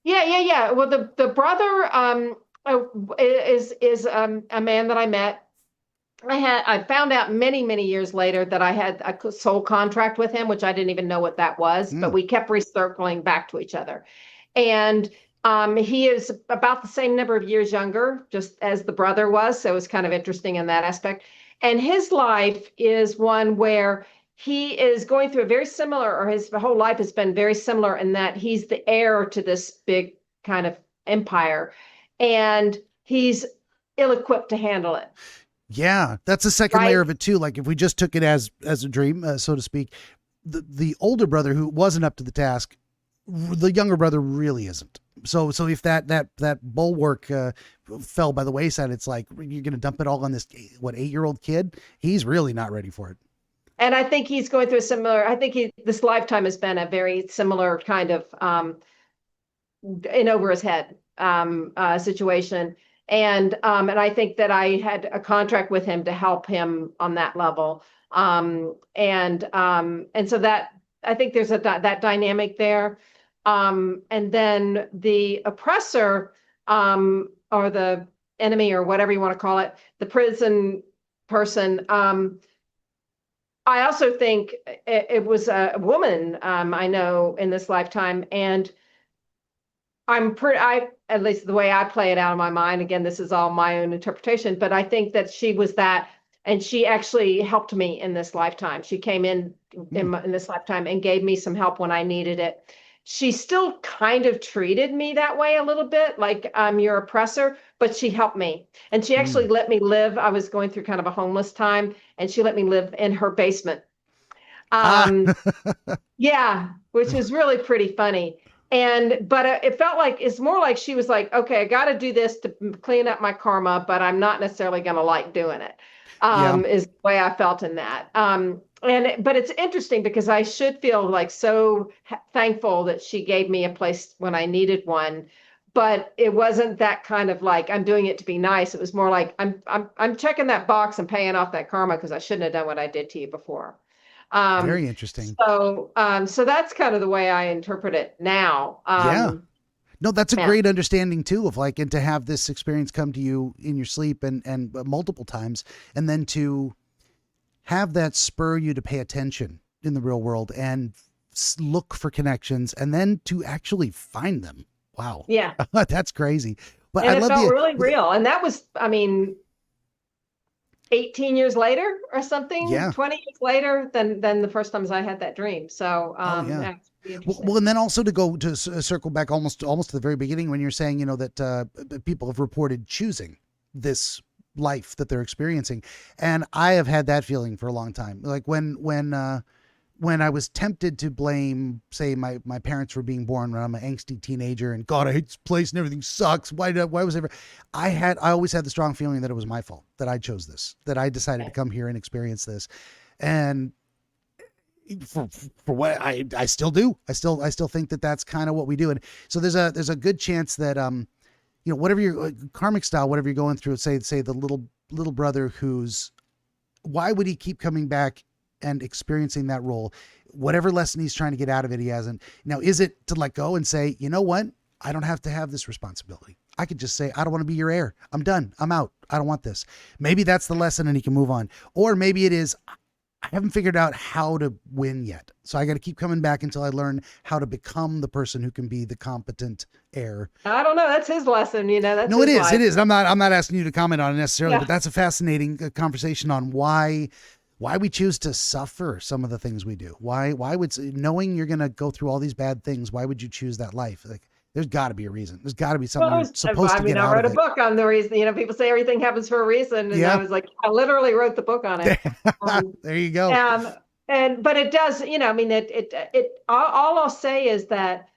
Yeah. Well, the brother is a man that I met. I found out many years later that I had a soul contract with him, which I didn't even know what that was, but we kept recircling back to each other. And he is about the same number of years younger, just as the brother was. So it was kind of interesting in that aspect. And his life is one where he is going through a very similar, or his whole life has been very similar in that he's the heir to this big kind of empire. And he's ill-equipped to handle it. Yeah, that's the second layer of it too. Like if we just took it as a dream, so to speak, the older brother who wasn't up to the task, the younger brother really isn't. So if that bulwark fell by the wayside, it's like you're going to dump it all on this 8-year-old kid. He's really not ready for it. And I think he's going through a similar. I think this lifetime has been a very similar kind of in over his head situation. And I think that I had a contract with him to help him on that level. And so that I think there's that dynamic there. And then the oppressor or the enemy or whatever you want to call it, the prison person. I also think it was a woman I know in this lifetime, and at least the way I play it out in my mind, again, this is all my own interpretation, but I think that she was that, and she actually helped me in this lifetime. She came in this lifetime and gave me some help when I needed it. She still kind of treated me that way a little bit, like I'm your oppressor, but she helped me. And she actually let me live. I was going through kind of a homeless time, and she let me live in her basement. Yeah, which was really pretty funny. But it felt like it's more like she was like, okay, I got to do this to clean up my karma, but I'm not necessarily going to like doing it. Is the way I felt in that. But it's interesting because I should feel like so thankful that she gave me a place when I needed one. But it wasn't that kind of like I'm doing it to be nice. It was more like I'm checking that box and paying off that karma because I shouldn't have done what I did to you before. Very interesting. So that's kind of the way I interpret it now. No, that's a great understanding too of like, and to have this experience come to you in your sleep and multiple times, and then to have that spur you to pay attention in the real world and look for connections and then to actually find them. Wow. Yeah. That's crazy. But and I it love felt really real. And that was, 18 years later or something, 20 years later than the first times I had that dream. So, well, and then also to go to circle back almost to the very beginning when you're saying, that people have reported choosing this life that they're experiencing. And I have had that feeling for a long time. Like when I was tempted to blame, say, my parents for being born when I'm an angsty teenager and God, I hate this place and everything sucks. Why was I always had the strong feeling that it was my fault, that I chose this, that I decided to come here and experience this. And for what I still do, I still think that that's kind of what we do. And so there's a good chance that, whatever your karmic style, whatever you're going through, say the little brother why would he keep coming back and experiencing that role, whatever lesson he's trying to get out of it, he hasn't. Now, is it to let go and say, you know what? I don't have to have this responsibility. I could just say, I don't want to be your heir. I'm done. I'm out. I don't want this. Maybe that's the lesson and he can move on. Or maybe it is, I haven't figured out how to win yet. So I got to keep coming back until I learn how to become the person who can be the competent heir. I don't know. That's his lesson. That's no, it is. Life. It is. I'm not asking you to comment on it necessarily, but that's a fascinating conversation on why we choose to suffer some of the things we do. Why would, knowing you're going to go through all these bad things, why would you choose that life? Like, there's got to be a reason. There's got to be something you're supposed to get out of it. I wrote a book on the reason. People say everything happens for a reason, and I was like, I literally wrote the book on it. There you go. But it does, all I'll say is that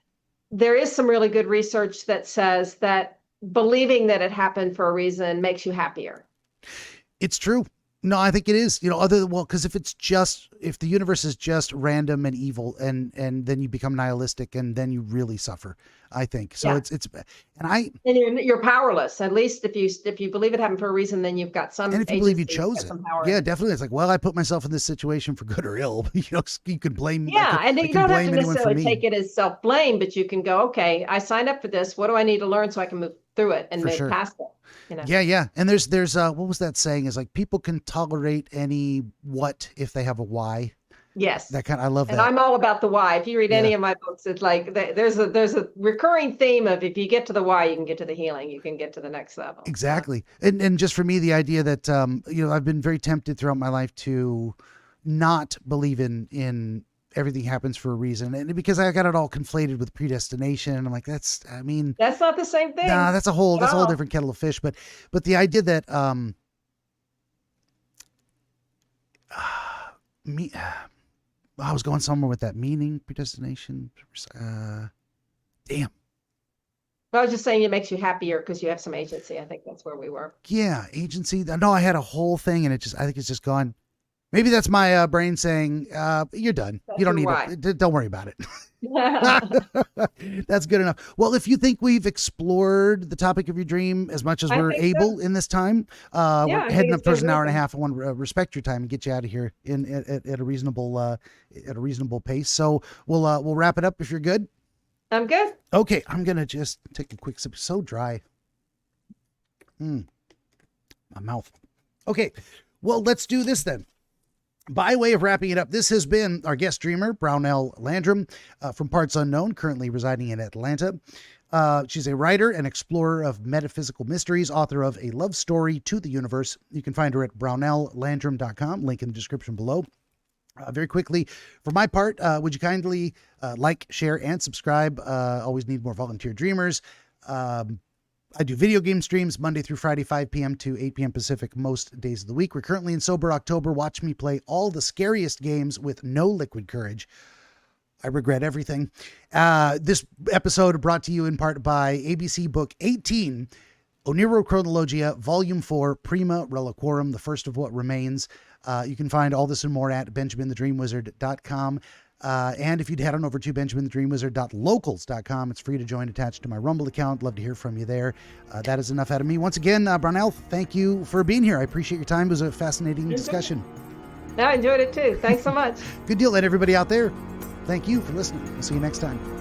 there is some really good research that says that believing that it happened for a reason makes you happier. It's true. No, I think it is, because if the universe is just random and evil and then you become nihilistic and then you really suffer, I think. So and you're powerless. At least if you believe it happened for a reason, then you've got some. And if you believe you chose it, yeah, definitely. It's like, well, I put myself in this situation for good or ill. You can blame me. Yeah, and you don't have to necessarily take it as self-blame, but you can go, okay, I signed up for this. What do I need to learn so I can move through it and move past it? Yeah. And there's what was that saying? Is like people can tolerate any what if they have a why. Yes. I love that. And I'm all about the why. If you read any of my books, it's like there's a recurring theme of if you get to the why, you can get to the healing, you can get to the next level. Exactly. And just for me, the idea that I've been very tempted throughout my life to not believe in everything happens for a reason, and because I got it all conflated with predestination, and I'm like, that's not the same thing. Nah, that's a whole different kettle of fish. But the idea that I was going somewhere with that meaning, predestination. Damn. I was just saying it makes you happier because you have some agency. I think that's where we were. Yeah, agency. No, I had a whole thing, and I think it's just gone. Maybe that's my brain saying, you're done. You don't need it. Don't worry about it. That's good enough. Well, if you think we've explored the topic of your dream as much as we're able in this time, we're heading up towards an hour and a half. I want to respect your time and get you out of here at a reasonable pace. So we'll wrap it up if you're good. I'm good. Okay. I'm going to just take a quick sip. So dry. My mouth. Okay, well, let's do this then. By way of wrapping it up, this has been our guest dreamer, Brownell Landrum, from Parts Unknown, currently residing in Atlanta. She's a writer and explorer of metaphysical mysteries, author of A Love Story to the Universe. You can find her at brownelllandrum.com, link in the description below. Very quickly, for my part, would you kindly like, share, and subscribe? Always need more volunteer dreamers. I do video game streams Monday through Friday, 5 p.m. to 8 p.m. Pacific, most days of the week. We're currently in Sober October. Watch me play all the scariest games with no liquid courage. I regret everything. This episode brought to you in part by ABC Book 18, Oniro Chronologia, Volume 4, Prima Reliquorum, the first of what remains. You can find all this and more at BenjaminTheDreamWizard.com. And if you'd head on over to BenjaminTheDreamWizard.locals.com, it's free to join, attached to my Rumble account. Love to hear from you there. That is enough out of me. Once again, Brownell, thank you for being here. I appreciate your time. It was a fascinating discussion. I enjoyed it too. Thanks so much. Good deal. And everybody out there, thank you for listening. We'll see you next time.